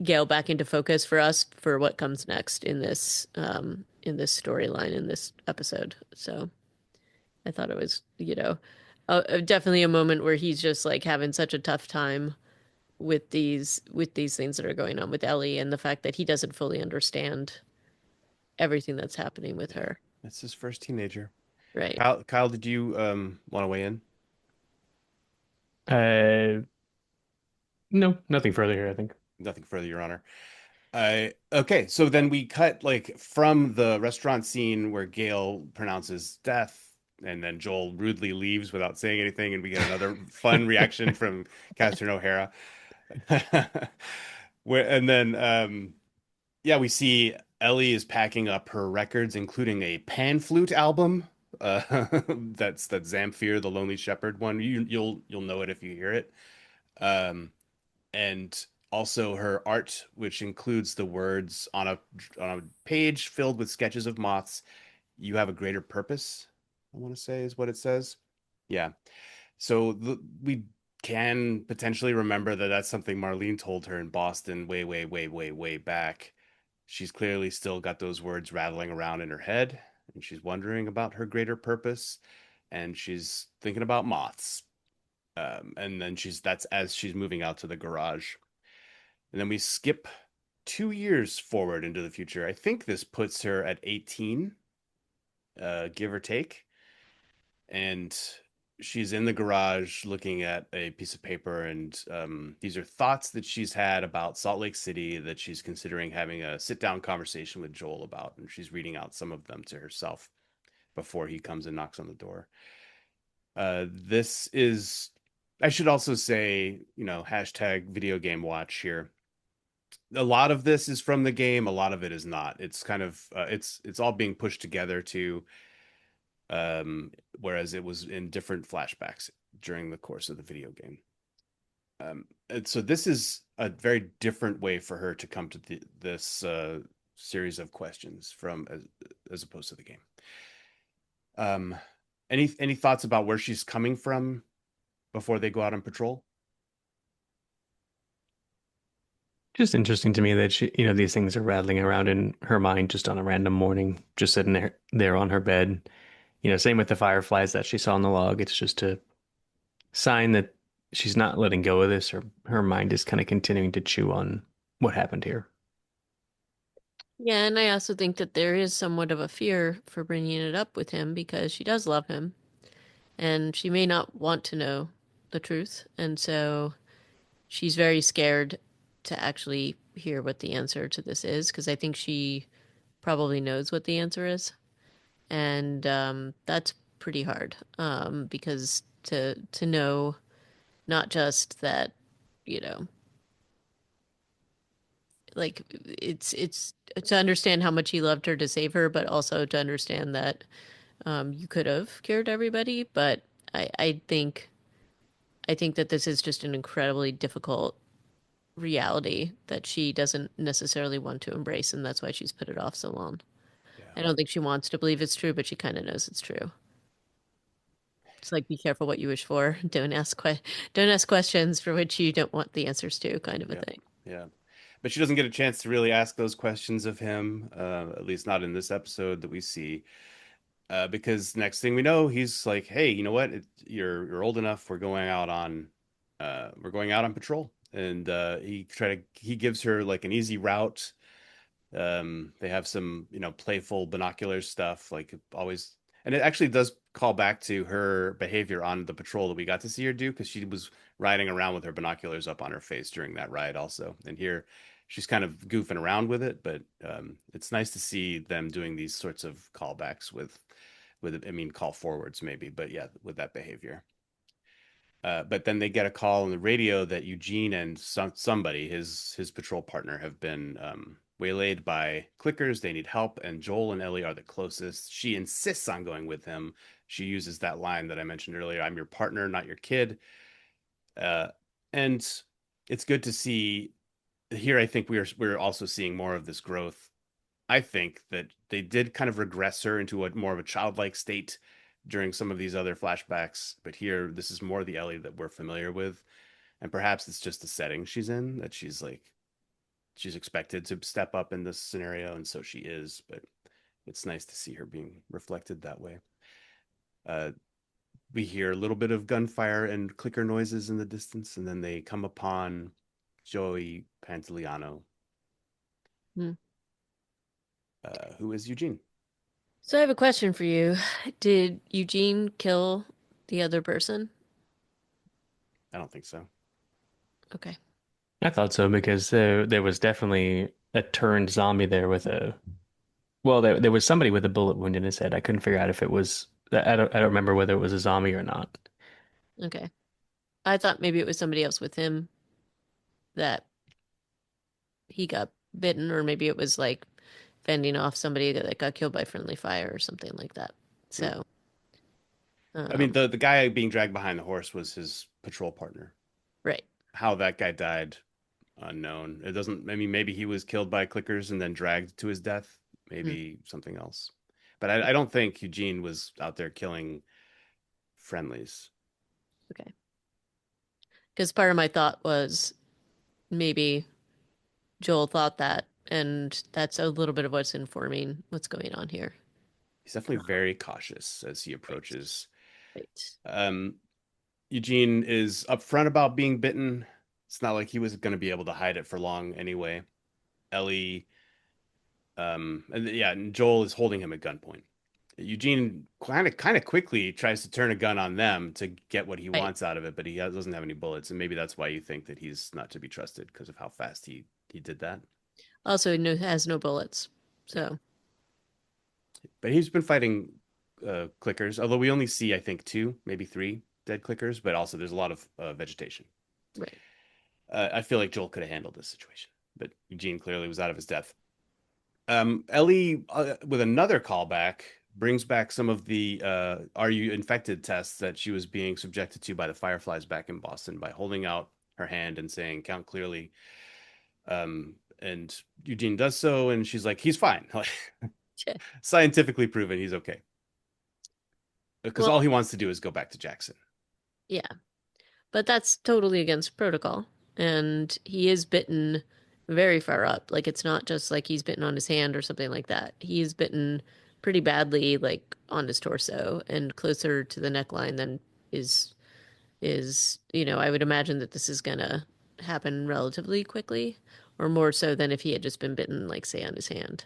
Gale back into focus for us for what comes next in this storyline in this episode. So I thought it was, definitely a moment where he's just like having such a tough time with these things that are going on with Ellie and the fact that he doesn't fully understand everything that's happening with Yeah, her. that's his first teenager. Right. Kyle, did you want to weigh in? Uh, no, nothing further here, I think. Nothing further, Your Honor. Okay, so then we cut like from the restaurant scene where Gail pronounces death, and then Joel rudely leaves without saying anything, and we get another fun reaction from Catherine O'Hara. And then yeah, we see Ellie is packing up her records, including a pan flute album. That Zamfir, the Lonely Shepherd one. You'll know it if you hear it. Um, and also her art, which includes the words on a page filled with sketches of moths. You have a greater purpose, I want to say is what it says. Yeah. So we can potentially remember that that's something Marlene told her in Boston way, way, way, way, way back. She's clearly still got those words rattling around in her head, and she's wondering about her greater purpose, and she's thinking about moths. And then that's as she's moving out to the garage. And then we skip 2 years forward into the future. I think this puts her at 18, give or take. And she's in the garage looking at a piece of paper, and these are thoughts that she's had about Salt Lake City that she's considering having a sit down conversation with Joel about, and she's reading out some of them to herself before he comes and knocks on the door. This is, I should also say, hashtag video game watch here. A lot of this is from the game, a lot of it is not. It's kind of it's all being pushed together to um, whereas it was in different flashbacks during the course of the video game. And so this is a very different way for her to come to this series of questions from as opposed to the game. Um, any thoughts about where she's coming from before they go out on patrol? Just interesting to me that these things are rattling around in her mind just on a random morning, just sitting there on her bed. Same with the fireflies that she saw in the log. It's just a sign that she's not letting go of this, or her mind is kind of continuing to chew on what happened here. Yeah, and I also think that there is somewhat of a fear for bringing it up with him because she does love him and she may not want to know the truth. And so she's very scared to actually hear what the answer to this is because I think she probably knows what the answer is. And that's pretty hard because to know not just that, you know, like it's to understand how much he loved her to save her, but also to understand that you could have cured everybody. But I think that this is just an incredibly difficult reality that she doesn't necessarily want to embrace, and that's why she's put it off so long. Yeah. I don't think she wants to believe it's true, but she kind of knows it's true. It's like be careful what you wish for. Don't ask questions for which you don't want the answers to, kind of a Yeah. thing. Yeah. But she doesn't get a chance to really ask those questions of him, at least not in this episode that we see. Because next thing we know, he's like, "Hey, you know what? You're old enough. We're going out on patrol." And he gives her like an easy route. They have some, playful binocular stuff, like always, and it actually does call back to her behavior on the patrol that we got to see her do because she was riding around with her binoculars up on her face during that ride also. And here she's kind of goofing around with it, but it's nice to see them doing these sorts of callbacks I mean, call forwards maybe, but yeah, with that behavior. But then they get a call on the radio that Eugene and somebody, his patrol partner, have been waylaid by clickers. They need help, and Joel and Ellie are the closest. She insists on going with him. She uses that line that I mentioned earlier: "I'm your partner, not your kid." Uh, and it's good to see here. I think we're also seeing more of this growth. I think that they did kind of regress her into a more of a childlike state during some of these other flashbacks, but here this is more the Ellie that we're familiar with, and perhaps it's just the setting she's in that she's expected to step up in this scenario, and so she is. But it's nice to see her being reflected that way. Uh, we hear a little bit of gunfire and clicker noises in the distance, and then they come upon Joey Pantoliano, Hmm. who is Eugene. So I have a question for you. Did Eugene kill the other person? I don't think so. Okay. I thought so because there was definitely a turned zombie there with there was somebody with a bullet wound in his head. I couldn't figure out if it was, I don't remember whether it was a zombie or not. Okay. I thought maybe it was somebody else with him that he got bitten, or maybe it was like fending off somebody that got killed by friendly fire or something like that. Hmm. So, I mean, um, the guy being dragged behind the horse was his patrol partner. right. How that guy died, unknown. It doesn't, I mean, maybe he was killed by clickers and then dragged to his death. Mm, Maybe something else. But I don't think Eugene was out there killing friendlies. okay. Because part of my thought was maybe Joel thought that, and that's a little bit of what's informing what's going on here. He's definitely Uh, very cautious as he right, approaches. right. Um, Eugene is upfront about being bitten. It's not like he was going to be able to hide it for long anyway. Ellie, and yeah, and Joel is holding him at gunpoint. Eugene kind of quickly tries to turn a gun on them to get what he Right. wants out of it, but doesn't have any bullets, and maybe that's why you think that he's not to be trusted because of how fast he did that. Also, no, has no bullets. Yeah, So, but he's been fighting clickers, although we only see I think two, maybe three dead clickers, but also there's a lot of vegetation. right. I feel like Joel could have handled this situation, but Eugene clearly was out of his depth. Ellie, with another callback, brings back some of the "Are you infected?" tests that she was being subjected to by the Fireflies back in Boston by holding out her hand and saying, "Count clearly." And Eugene does so, and she's like, "He's fine." Like, scientifically proven, he's okay. Because all Well, he wants to do is go back to Jackson. yeah, but that's totally against protocol. And he is bitten very far up. Like, it's not just like he's bitten on his hand or something like that. He is bitten pretty badly, like on his torso and closer to the neckline than is I would imagine that this is gonna happen relatively quickly, or more so than if he had just been bitten, like, say, on his hand.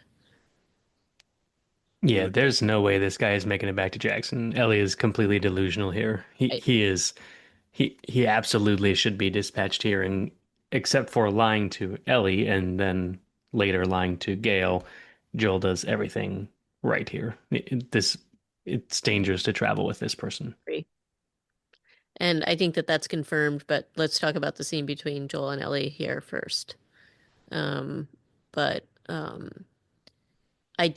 You Yeah, would think. there's no way this guy is making it back to Jackson. Ellie is completely delusional here. Right. He absolutely should be dispatched here, and except for lying to Ellie and then later lying to Gale, Joel does everything right here. It's dangerous to travel with this person. Agree. And I think that that's confirmed, but let's talk about the scene between Joel and Ellie here first. Um, but I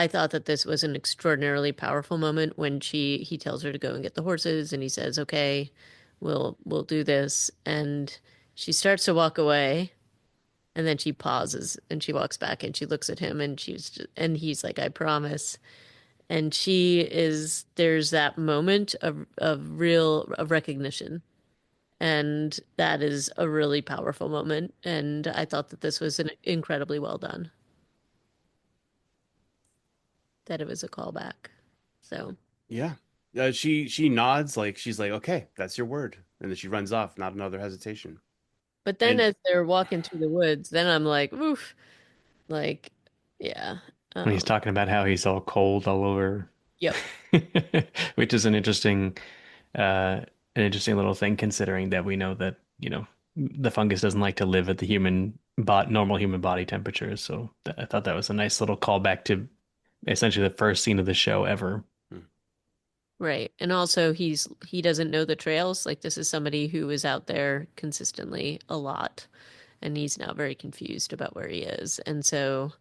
thought that this was an extraordinarily powerful moment when he tells her to go and get the horses and he says, "Okay, we'll do this." And she starts to walk away and then she pauses and she walks back and she looks at him and and he's like, "I promise." And there's that moment of recognition. And that is a really powerful moment. And I thought that this was incredibly well done, that it was a callback. So, Yeah. She nods like she's like, okay, that's your word. And then she runs off, not another hesitation. but then And as they're walking through the woods, then I'm like, oof, like, yeah. When he's Um, talking about how he's all cold all over, yep, which is uh, an interesting little thing considering that we know that, the fungus doesn't like to live at the normal human body temperature. So I thought that was a nice little callback to essentially the first scene of the show ever. hmm, right. And also he doesn't know the trails. Like this is somebody who is out there consistently a lot, and he's now very confused about where he is. And so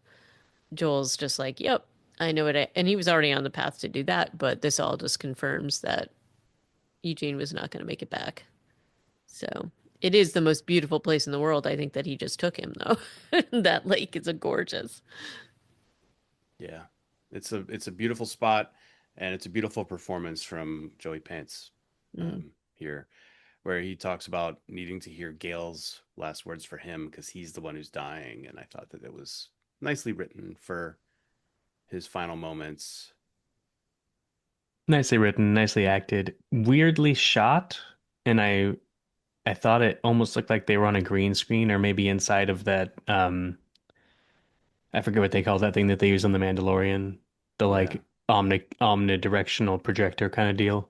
Joel's just like, "Yep, I know it." And he was already on the path to do that, but this all just confirms that Eugene was not going to make it back. So it is the most beautiful place in the world. I think that he just took him though. That lake is a gorgeous. yeah, it's a beautiful spot, and it's a beautiful performance from Joey Pants Mm, here, where he talks about needing to hear Gail's last words for him because he's the one who's dying. And I thought that it was nicely written for his final moments. Nicely written, nicely acted, weirdly shot, and I thought it almost looked like they were on a green screen or maybe inside of that I forget what they call that thing that they use on The Mandalorian, the Yeah, like omnidirectional projector kind of deal.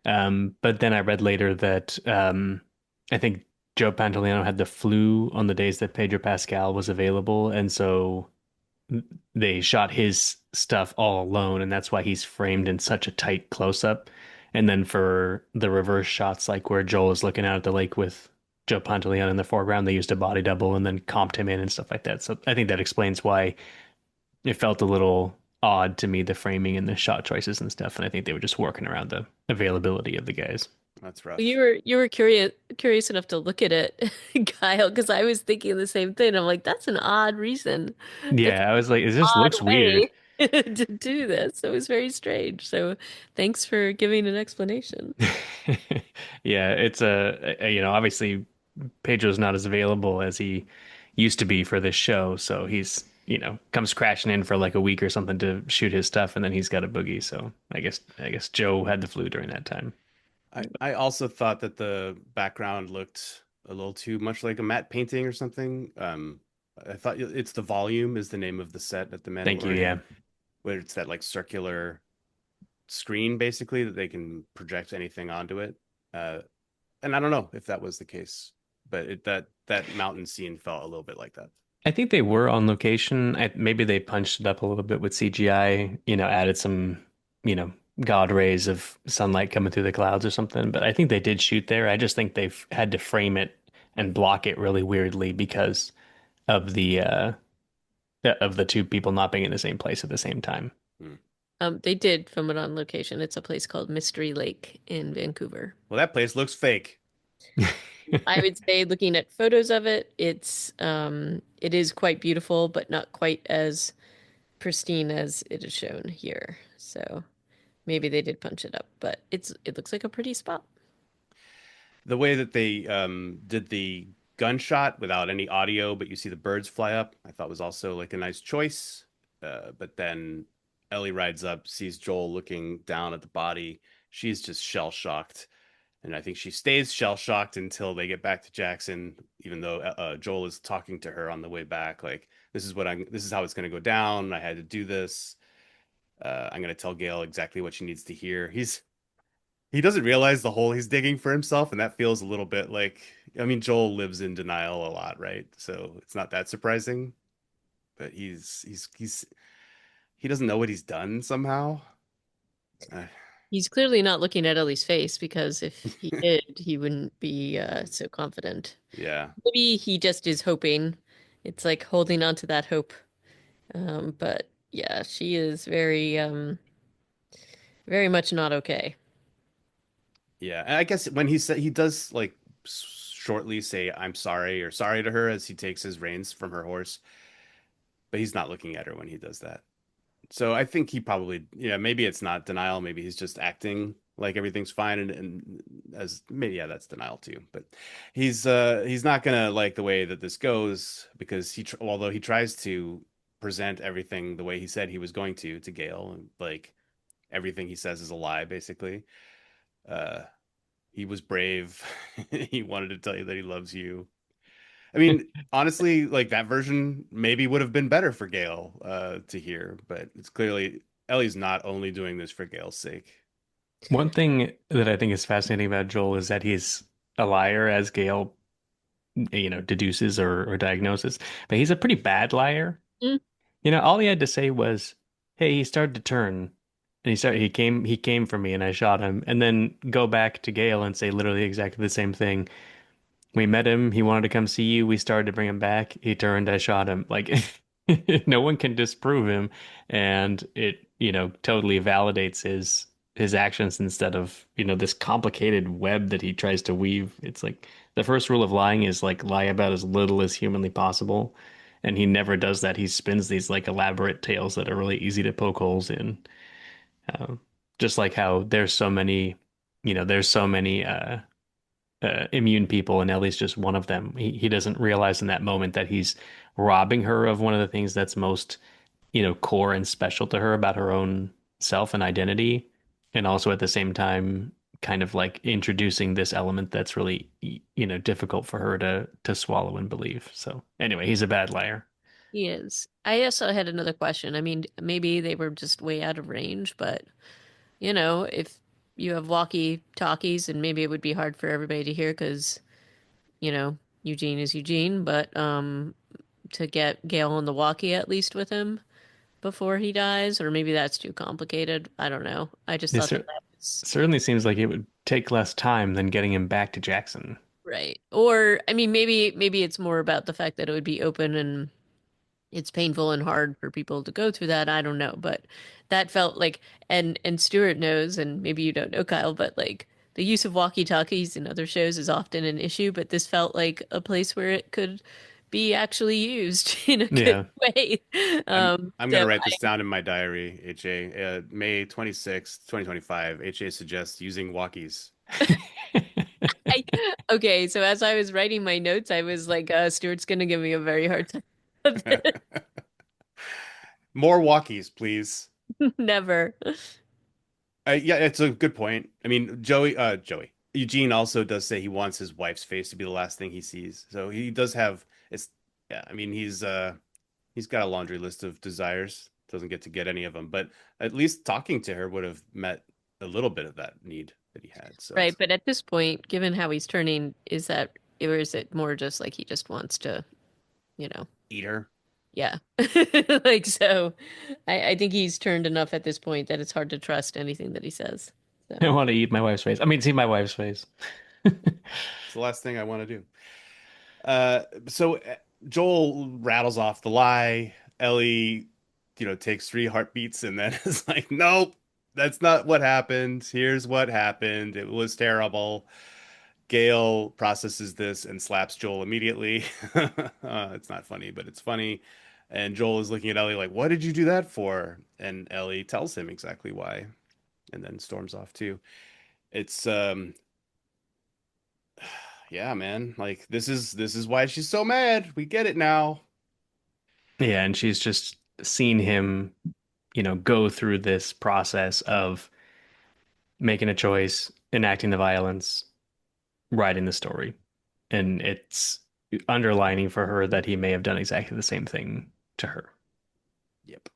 But then I read later that I think Joe Pantoliano had the flu on the days that Pedro Pascal was available, and so they shot his stuff all alone, and that's why he's framed in such a tight close-up. And then for the reverse shots, like where Joel is looking out at the lake with Joe Pantoliano in the foreground, they used a body double and then comped him in and stuff like that. So I think that explains why it felt a little odd to me, the framing and the shot choices and stuff. And I think they were just working around the availability of the guys. That's You rough. were curious enough to look at it, Kyle, because I was thinking the same thing. I'm like, that's an odd reason. That's Yeah, I was like, it just odd looks weird. way to do this. It was very strange. So thanks for giving an explanation. Yeah, it's obviously Pedro's not as available as he used to be for this show, so he's, comes crashing in for like a week or something to shoot his stuff, and then he's got a boogie. So I guess Joe had the flu during that time. I also thought that the background looked a little too much like a matte painting or something. I thought it's the volume is the name of the set at the Thank you. Yeah. Mandalorian, where it's that like circular screen basically that they can project anything onto it. Uh, and I don't know if that was the case, but that mountain scene felt a little bit like that. I think they were on location. Maybe they punched it up a little bit with CGI, added some, God rays of sunlight coming through the clouds or something. But I think they did shoot there. I just think they've had to frame it and block it really weirdly because of the two people not being in the same place at the same time. Hmm. They did film it on location. It's a place called Mystery Lake in Vancouver. Well, that place looks fake. I would say looking at photos of it, it is quite beautiful, but not quite as pristine as it is shown here. So maybe they did punch it up, but it looks like a pretty spot. The way that they did the gunshot without any audio, but you see the birds fly up, I thought was also like a nice choice. But then Ellie rides up, sees Joel looking down at the body. She's just shell shocked. And I think she stays shell shocked until they get back to Jackson, even though Joel is talking to her on the way back. Like, this is how it's going to go down. I had to do this. I'm going to tell Gail exactly what she needs to hear. He doesn't realize the hole he's digging for himself, and that feels a little bit like, I mean, Joel lives in denial a lot, right? So it's not that surprising, but he doesn't know what he's done somehow. Uh, He's clearly not looking at Ellie's face because if he did, he wouldn't be so confident. yeah, Maybe he just is hoping. It's like holding on to that hope. But yeah, she is very much not okay. yeah. And I guess when he said he does like shortly say I'm sorry or sorry to her as he takes his reins from her horse, but he's not looking at her when he does that. So I think he probably, yeah, maybe it's not denial. Maybe he's just acting like everything's fine, and as maybe yeah, that's denial too. But he's not gonna like the way that this goes because although he tries to present everything the way he said he was going to Gail, and like everything he says is a lie basically. Uh, he was brave. He wanted to tell you that he loves you. I mean, honestly, like that version maybe would have been better for Gail to hear, but it's clearly Ellie's not only doing this for Gail's sake. One thing that I think is fascinating about Joel is that he's a liar, as Gail, deduces or diagnoses, but he's a pretty bad liar. Mm. All he had to say was, "Hey, he started to turn, and he came for me, and I shot him," and then go back to Gail and say literally exactly the same thing. We met him. He wanted to come see you. We started to bring him back. He turned. I shot him. Like, no one can disprove him, and it, totally validates his actions instead of, this complicated web that he tries to weave. It's like the first rule of lying is like lie about as little as humanly possible, and he never does that. He spins these like elaborate tales that are really easy to poke holes in. Um, just like how there's so many immune people, and Ellie's just one of them. He doesn't realize in that moment that he's robbing her of one of the things that's most, core and special to her about her own self and identity, and also at the same time, kind of like introducing this element that's really, difficult for her to swallow and believe. So anyway, he's a bad liar. He is. I also had another question. I mean, maybe they were just way out of range, but if you have walkie-talkies, and maybe it would be hard for everybody to hear because, Eugene is Eugene, but to get Gale on the walkie at least with him before he dies, or maybe that's too complicated. I don't know. I just It thought that was certainly seems like it would take less time than getting him back to Jackson. right. Or I mean, maybe it's more about the fact that it would be open and it's painful and hard for people to go through that. I don't know, but that felt like, and Stuart knows, and maybe you don't know, Kyle, but like the use of walkie-talkies in other shows is often an issue, but this felt like a place where it could be actually used in a good Yeah. way. I'm So gonna write this down in my diary, HA. May 26th, 2025. HA suggests using walkies. I okay, so as I was writing my notes, I was like, Stuart's gonna give me a very hard time with this. More walkies, please. Never. Yeah, it's a good point. I mean, Joey, Eugene also does say he wants his wife's face to be the last thing he sees. So he does have it's yeah, I mean, he's got a laundry list of desires. Doesn't get to get any of them, but at least talking to her would have met a little bit of that need that he had. So Right, it's but at this point, given how he's turning, or is it more just like he just wants to, you know, eat her. yeah. Like so I think he's turned enough at this point that it's hard to trust anything that he says. I So want to eat my wife's face. I mean, see my wife's face. It's the last thing I want to do. So Joel rattles off the lie. Ellie, takes 3 heartbeats and then is like, nope, that's not what happened. Here's what happened. It was terrible. Gail processes this and slaps Joel immediately. It's not funny, but it's funny. And Joel is looking at Ellie like, what did you do that for? And Ellie tells him exactly why, and then storms off too. It's yeah, man. Like this is why she's so mad. We get it now. Yeah, and she's just seen him, go through this process of making a choice, enacting the violence, writing the story. And it's underlining for her that he may have done exactly the same thing to her. Yep.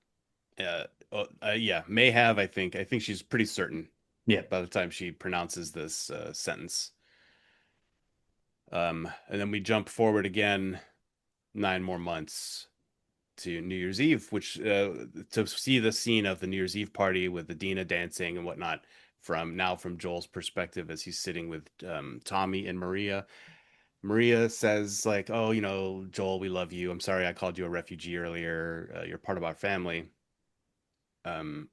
Yeah, may have, I think. I think she's pretty certain Yeah. by the time she pronounces this sentence. And then we jump forward again 9 more months to New Year's Eve, which to see the scene of the New Year's Eve party with the Dina dancing and whatnot from Joel's perspective as he's sitting with Tommy and Maria. Maria says like, "Oh, Joel, we love you. I'm sorry I called you a refugee earlier. You're part of our family." Um,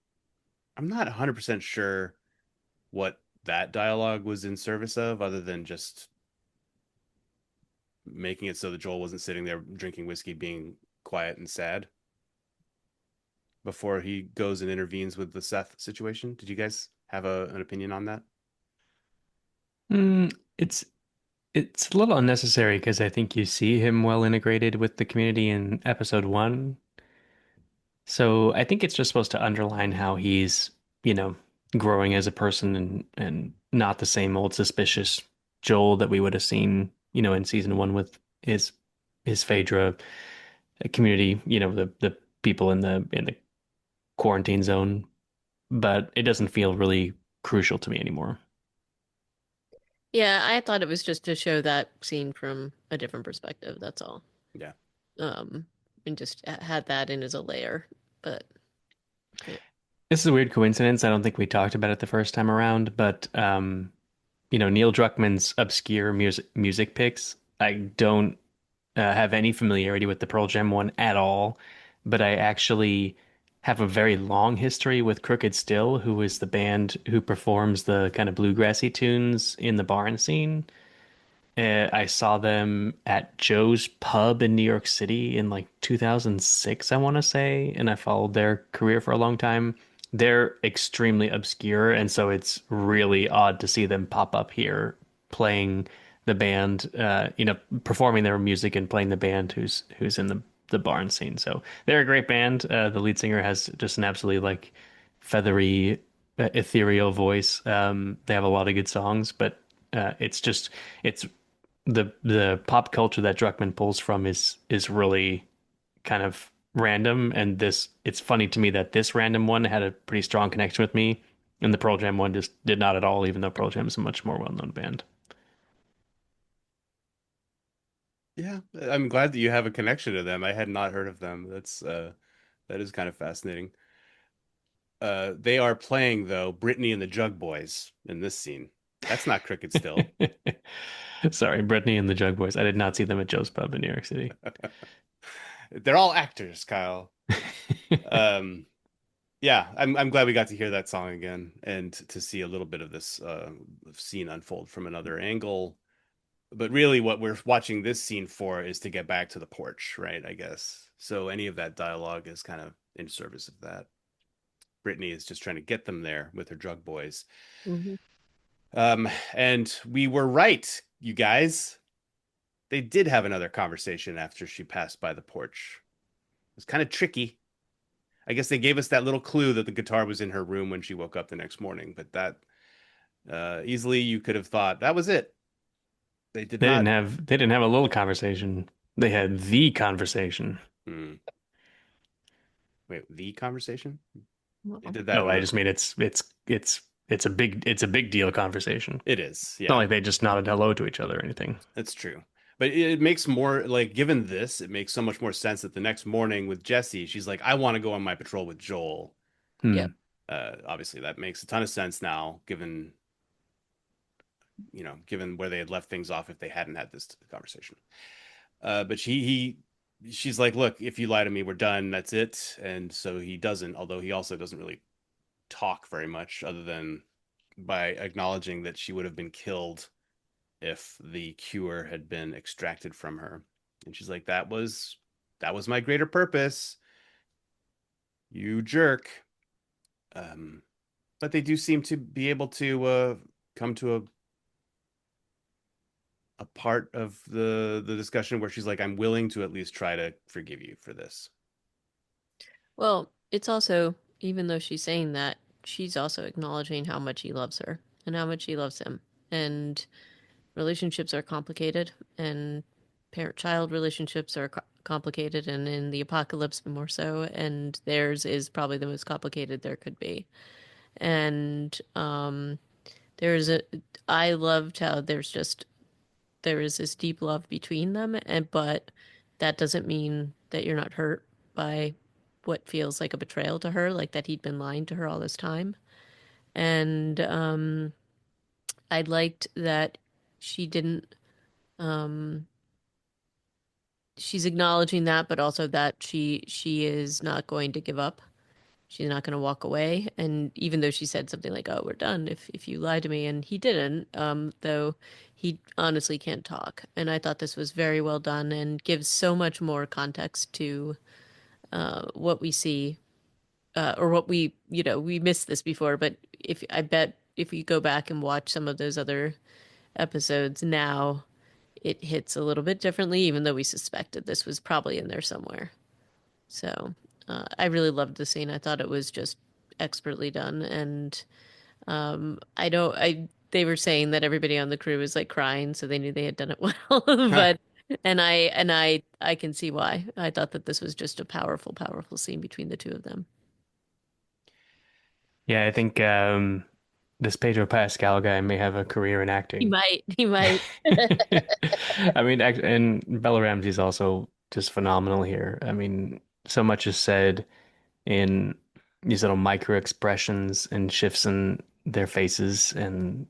I'm not 100% sure what that dialogue was in service of, other than just making it so that Joel wasn't sitting there drinking whiskey, being quiet and sad before he goes and intervenes with the Seth situation. Did you guys have an opinion on that? Mm, it's it's a little unnecessary because I think you see him well integrated with the community in episode one. So I think it's just supposed to underline how he's, growing as a person and not the same old suspicious Joel that we would have seen, in season one with his Phaedra community, the people in the quarantine zone. But it doesn't feel really crucial to me anymore. yeah, I thought it was just to show that scene from a different perspective, that's all. Yeah. Um, and just had that in as a layer. But yeah. This is a weird coincidence. I don't think we talked about it the first time around, but Neil Druckmann's obscure music picks. I don't have any familiarity with the Pearl Jam one at all, but I actually have a very long history with Crooked Still, who is the band who performs the kind of bluegrassy tunes in the barn scene. I saw them at Joe's Pub in New York City in like 2006, I want to say, and I followed their career for a long time. They're extremely obscure, and so it's really odd to see them pop up here playing the band, performing their music and playing the band who's in the barn scene. So they're a great band. The lead singer has just an absolutely like feathery, ethereal voice. They have a lot of good songs, but it's the pop culture that Druckmann pulls from is really kind of random, and this it's funny to me that this random one had a pretty strong connection with me, and the Pearl Jam one just did not at all, even though Pearl Jam is a much more well-known band. Yeah, I'm glad that you have a connection to them. I had not heard of them. That is kind of fascinating. They are playing though Brittany and the Jug Boys in this scene. That's not Crooked Still. Sorry, Brittany and the Jug Boys. I did not see them at Joe's Pub in New York City. They're all actors, Kyle. Um, Yeah, I'm glad we got to hear that song again and to see a little bit of this scene unfold from another angle. But really, what we're watching this scene for is to get back to the porch, right? I guess. So any of that dialogue is kind of in service of that. Brittany is just trying to get them there with her drug boys. Hmm. And we were right, you guys. They did have another conversation after she passed by the porch. It was kind of tricky. I guess they gave us that little clue that the guitar was in her room when she woke up the next morning, but that easily you could have thought that was it. They did not. They didn't have a little conversation. They had the conversation. Hmm. Wait, the conversation? They Well, did that No, in I the. just mean it's a big deal conversation. It is, It's not yeah, like they just nodded hello to each other or anything. that's true. But it makes more like given this, it makes so much more sense that the next morning with Jesse, she's like, I want to go on my patrol with Joel. yep. Hmm. Obviously, that makes a ton of sense now, given given where they had left things off if they hadn't had this conversation. But she's like, look, if you lie to me, we're done. That's it. And so he doesn't, although he also doesn't really talk very much other than by acknowledging that she would have been killed if the cure had been extracted from her. And she's like, that was my greater purpose, you jerk. Um, but they do seem to be able to come to a part of the discussion where she's like, I'm willing to at least try to forgive you for this. Well, it's also, even though she's saying that, she's also acknowledging how much he loves her and how much he loves him. And relationships are complicated, and parent-child relationships are complicated, and in the apocalypse more so, and theirs is probably the most complicated there could be. And there's a, I loved how there is this deep love between them, and but that doesn't mean that you're not hurt by what feels like a betrayal to her, like that he'd been lying to her all this time. And I liked that she didn't um she's acknowledging that, but also that she is not going to give up. She's not going to walk away. And even though she said something like, "Oh, we're done if you lie to me," and he didn't, though he honestly can't talk. And I thought this was very well done and gives so much more context to what we see, or what we missed this before. But if I bet if we go back and watch some of those other episodes now, it hits a little bit differently, even though we suspected this was probably in there somewhere. So I really loved the scene. I thought it was just expertly done, and I don't. I they were saying that everybody on the crew was like crying, so they knew they had done it well. But I can see why. I thought that this was just a powerful, powerful scene between the two of them. Yeah, I think this Pedro Pascal guy may have a career in He acting. might. He might. I mean, and Bella Ramsey's also just phenomenal here. I mean, so much is said in these little micro expressions and shifts in their faces, and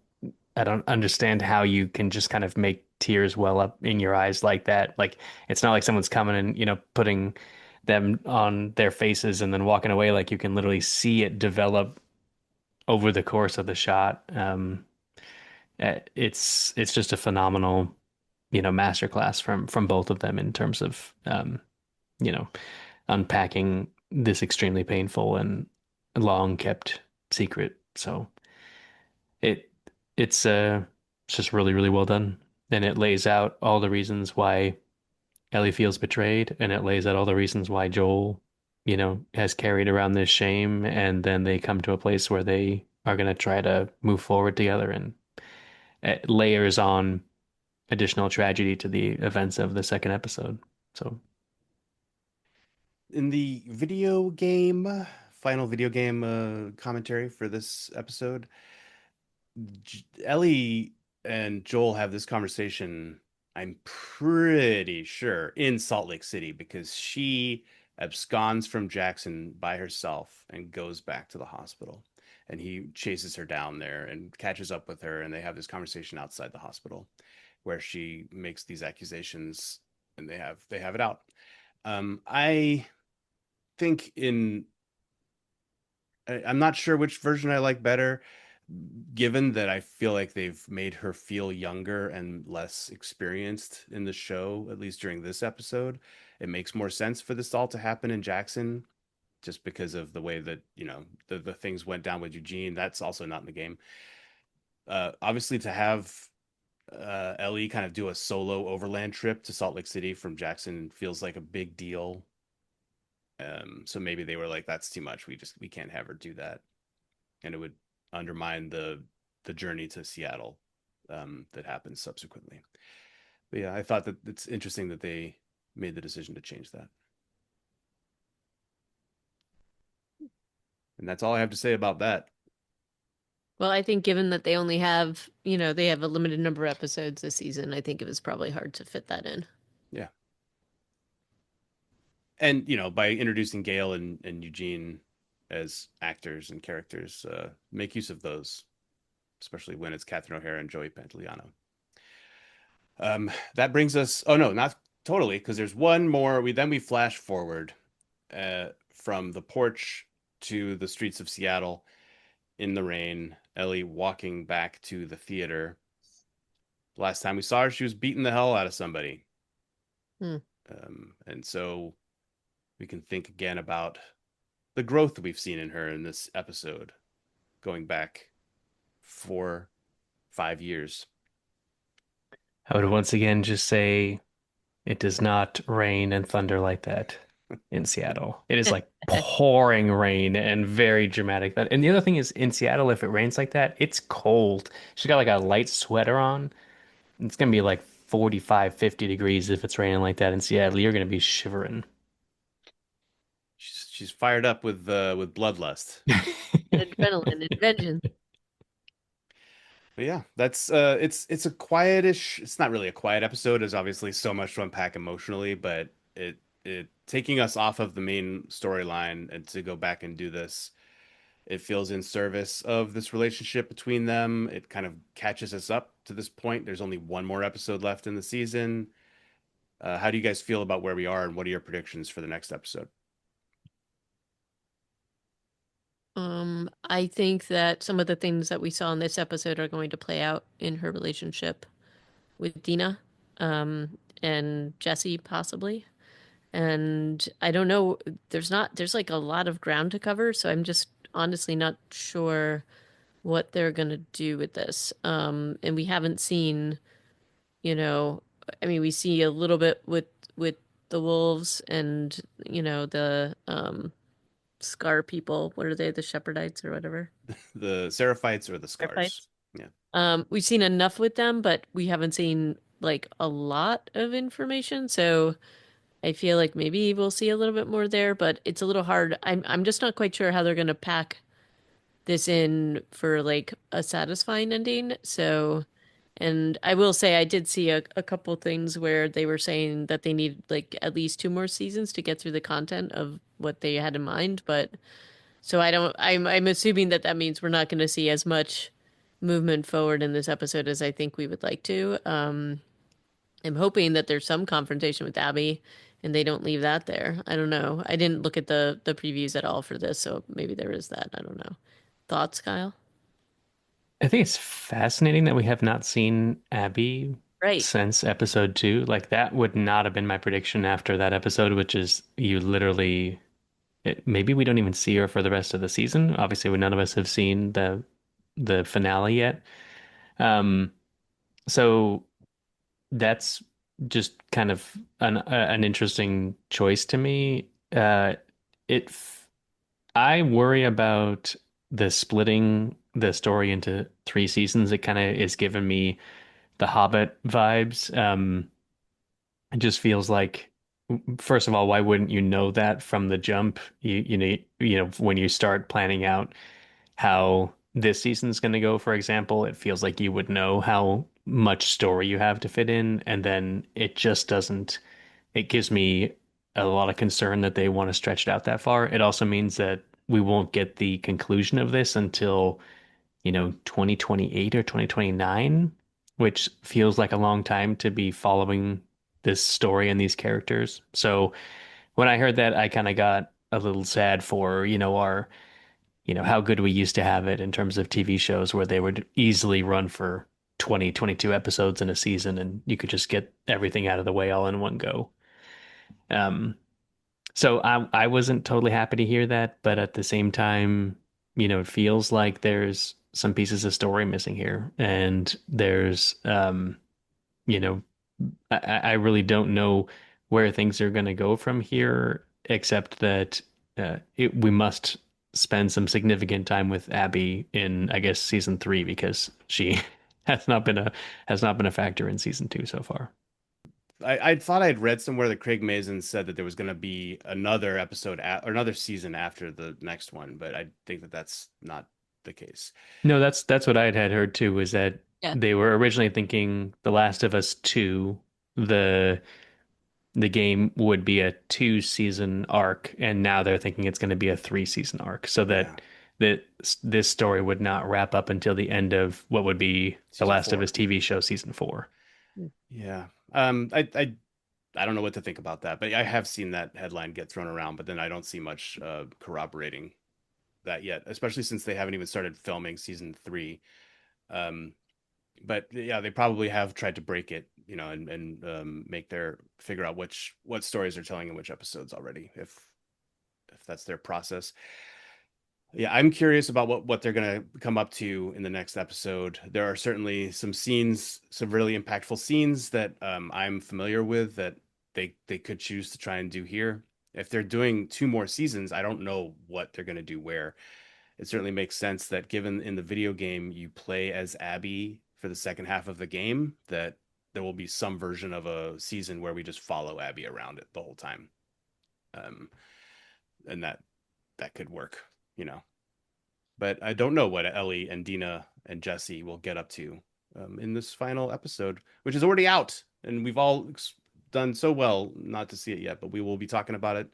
I don't understand how you can just kind of make tears well up in your eyes like that. Like it's not like someone's coming and, putting them on their faces and then walking away. Like you can literally see it develop over the course of the shot. It's just a phenomenal, masterclass from both of them in terms of you know, unpacking this extremely painful and long kept secret. So it it's it's just really, really well done. And it lays out all the reasons why Ellie feels betrayed, and it lays out all the reasons why Joel, has carried around this shame, and then they come to a place where they are going to try to move forward together, and it layers on additional tragedy to the events of the second episode. So, In the video game, final video game commentary for this episode, Ellie and Joel have this conversation, I'm pretty sure, in Salt Lake City because she absconds from Jackson by herself and goes back to the hospital. And he chases her down there and catches up with her, and they have this conversation outside the hospital where she makes these accusations and they have it out. I think in I'm not sure which version I like better, given that I feel like they've made her feel younger and less experienced in the show, at least during this episode. It makes more sense for this all to happen in Jackson, just because of the way that, the things went down with Eugene. That's also not in the game. Obviously, to have Ellie kind of do a solo overland trip to Salt Lake City from Jackson feels like a big deal. So maybe they were like, that's too much. We can't have her do that, and it would undermine the journey to Seattle that happens subsequently. But yeah, I thought that it's interesting that they made the decision to change that. And that's all I have to say about that. Well, I think given that they only have, they have a limited number of episodes this season, I think it was probably hard to fit that in. Yeah. And by introducing Gail and Eugene as actors and characters, make use of those, especially when it's Catherine O'Hara and Joey Pantoliano. That brings us. Oh no, not totally, because there's one more. We flash forward from the porch to the streets of Seattle in the rain. Ellie walking back to the theater. Last time we saw her, she was beating the hell out of somebody. Hmm. And so we can think again about the growth that we've seen in her in this episode, going back 4, 5 years. I would once again just say it does not rain and thunder like that in Seattle. It is like pouring rain and very dramatic. And the other thing is in Seattle, if it rains like that, it's cold. She's got like a light sweater on. It's gonna be like 45, 50 degrees if it's raining like that in Seattle. You're gonna be shivering. She's fired up with bloodlust. Adrenaline and vengeance. But yeah, that's it's a quietish. It's not really a quiet episode. There's obviously so much to unpack emotionally, but it taking us off of the main storyline and to go back and do this, it feels in service of this relationship between them. It kind of catches us up to this point. There's only one more episode left in the season. How do you guys feel about where we are, and what are your predictions for the next episode? I think that some of the things that we saw in this episode are going to play out in her relationship with Dina, and Jesse possibly. And I don't know, there's like a lot of ground to cover, so I'm just honestly not sure what they're gonna do with this. And we haven't seen, you know, I mean, we see a little bit with the wolves and, the Scar people. What are they? The Shepherdites or whatever? The Seraphites or the Scars? Seraphites. Yeah. We've seen enough with them, but we haven't seen like a lot of information. So I feel like maybe we'll see a little bit more there, but it's a little hard. I'm just not quite sure how they're gonna pack this in for like a satisfying ending. So, and I will say I did see a couple things where they were saying that they need like at least two more seasons to get through the content of what they had in mind, but so I'm assuming that that means we're not going to see as much movement forward in this episode as I think we would like to. I'm hoping that there's some confrontation with Abby and they don't leave that there. I don't know. I didn't look at the previews at all for this, so maybe there is that. I don't know. Thoughts, Kyle? I think it's fascinating that we have not seen Abby Right. since episode 2. Like that would not have been my prediction after that episode, which is you literally maybe we don't even see her for the rest of the season. Obviously, none of us have seen the finale yet. Um, so that's just kind of an interesting choice to me. It I worry about the splitting the story into 3 seasons. It kind of is giving me the Hobbit vibes. It just feels like, first of all, why wouldn't you know that from the jump? When you start planning out how this season's going to go, for example, it feels like you would know how much story you have to fit in, and then it just doesn't. It gives me a lot of concern that they want to stretch it out that far. It also means that we won't get the conclusion of this until 2028 or 2029, which feels like a long time to be following this story and these characters. So when I heard that, I kind of got a little sad for, our how good we used to have it in terms of TV shows where they would easily run for 20, 22 episodes in a season and you could just get everything out of the way all in one go. Um, so I wasn't totally happy to hear that, but at the same time, it feels like there's some pieces of story missing here, and there's you know, I really don't know where things are going to go from here, except that we must spend some significant time with Abby in, I guess, season three because she has not been a has not been a factor in season two so far. I thought I'd read somewhere that Craig Mazin said that there was going to be another episode or another season after the next one, but I think that that's not the case. No, that's what I had heard too, was that Yeah. they were originally thinking The Last of Us 2, the the game would be a 2 season arc, and now they're thinking it's going to be a 3 season arc, so Yeah, that this story would not wrap up until the end of what would be The season Last of Us four. TV show season four. Yeah. I don't know what to think about that, but I have seen that headline get thrown around, but then I don't see much corroborating that yet, especially since they haven't even started filming season three. Um, but yeah, they probably have tried to break it, and make their figure out what stories they're telling in which episodes already, if that's their process. Yeah, I'm curious about what they're gonna come up to in the next episode. There are certainly some scenes, some really impactful scenes that I'm familiar with that they could choose to try and do here. If they're doing two more seasons, I don't know what they're gonna do where. It certainly makes sense that given in the video game you play as Abby for the second half of the game, that there will be some version of a season where we just follow Abby around it the whole time. Um, and that could work, you know. But I don't know what Ellie and Dina and Jesse will get up to in this final episode, which is already out, and we've all done so well not to see it yet. But we will be talking about it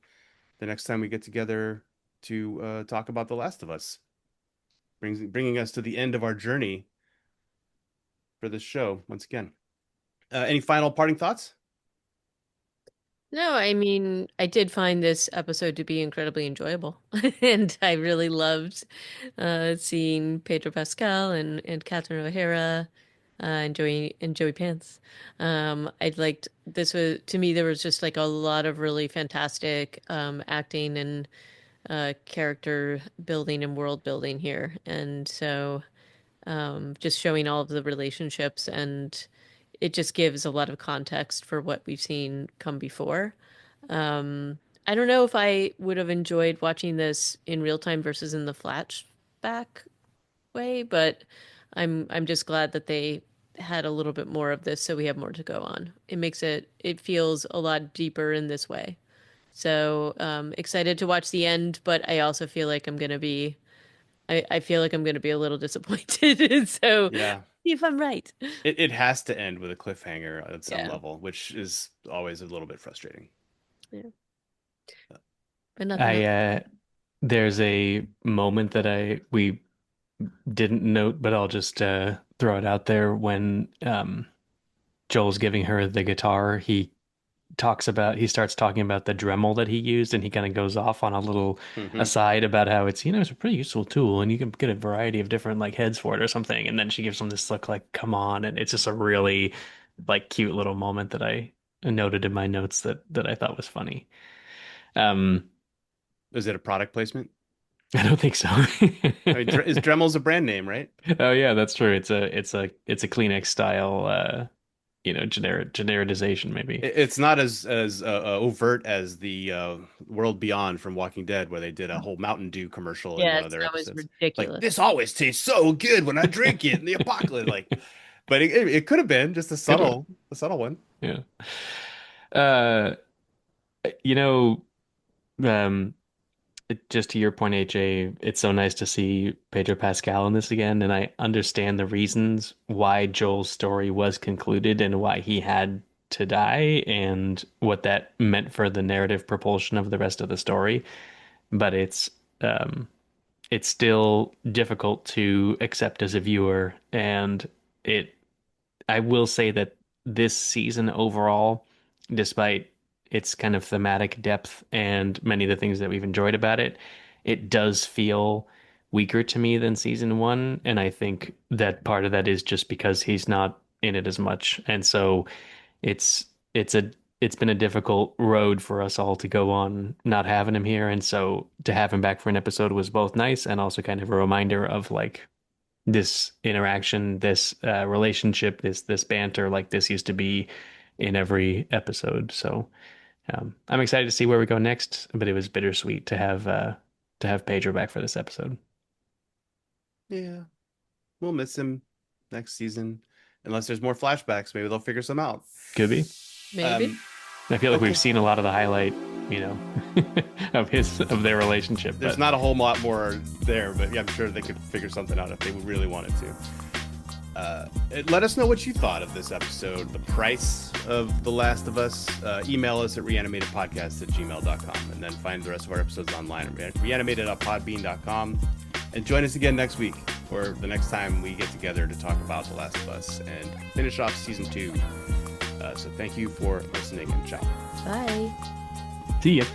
the next time we get together to talk about The Last of Us, bringing us to the end of our journey for this show once again. Any final parting thoughts? No, I mean, I did find this episode to be incredibly enjoyable, and I really loved seeing Pedro Pascal and Catherine O'Hara and Joey Pants. I liked this was to me there was just like a lot of really fantastic acting and character building and world building here, and so just showing all of the relationships and it just gives a lot of context for what we've seen come before. I don't know if I would have enjoyed watching this in real time versus in the flashback way, but I'm just glad that they had a little bit more of this so we have more to go on. It feels a lot deeper in this way. So excited to watch the end, but I also feel like I feel like I'm gonna be a little disappointed. So Yeah, see if I'm right. it has to end with a cliffhanger at some Yeah. level, which is always a little bit frustrating. Yeah. But nothing I else. There's a moment that I we didn't note, but I'll just throw it out there when Joel's giving her the guitar. He starts talking about the Dremel that he used, and he kind of goes off on a little Hmm. aside about how it's a pretty useful tool, and you can get a variety of different like heads for it or something. And then she gives him this look like, "Come on!" And it's just a really like cute little moment that I noted in my notes that I thought was funny. Um, Is it a product placement? I don't think so. I mean, is Dremel's a brand name, right? Oh yeah, that's true. It's a Kleenex style genericization maybe. It's not as overt as the World Beyond from Walking Dead, where they did a whole Mountain Dew commercial in one Yes, of their that was episodes. Like, ridiculous. this always tastes so good when I drink it in the apocalypse. Like, but it could have been just Good one. a subtle one. Yeah. Uh, you know, um, just to your point, AJ, it's so nice to see Pedro Pascal in this again, and I understand the reasons why Joel's story was concluded and why he had to die and what that meant for the narrative propulsion of the rest of the story. But um, it's still difficult to accept as a viewer, and it I will say that this season overall, despite its kind of thematic depth and many of the things that we've enjoyed about it, it does feel weaker to me than season one, and I think that part of that is just because he's not in it as much, and so it's it's a it's been a difficult road for us all to go on not having him here, and so to have him back for an episode was both nice and also kind of a reminder of like this interaction, this relationship, this banter, like this used to be in every episode. So I'm excited to see where we go next, but it was bittersweet to have Pedro back for this episode. Yeah, we'll miss him next season, unless there's more flashbacks. Maybe they'll figure some out. Could be. Maybe. I feel like Okay. we've seen a lot of the highlight, you know, of their relationship. There's But not a whole lot more there, but yeah, I'm sure they could figure something out if they really wanted to. Let us know what you thought of this episode, the price of The Last of Us. Email us at reanimatedpodcast@gmail.com, and then find the rest of our episodes online at reanimated.podbean.com. And join us again next week, or the next time we get together to talk about The Last of Us and finish off season 2. So thank you for listening, and ciao. Bye. see ya.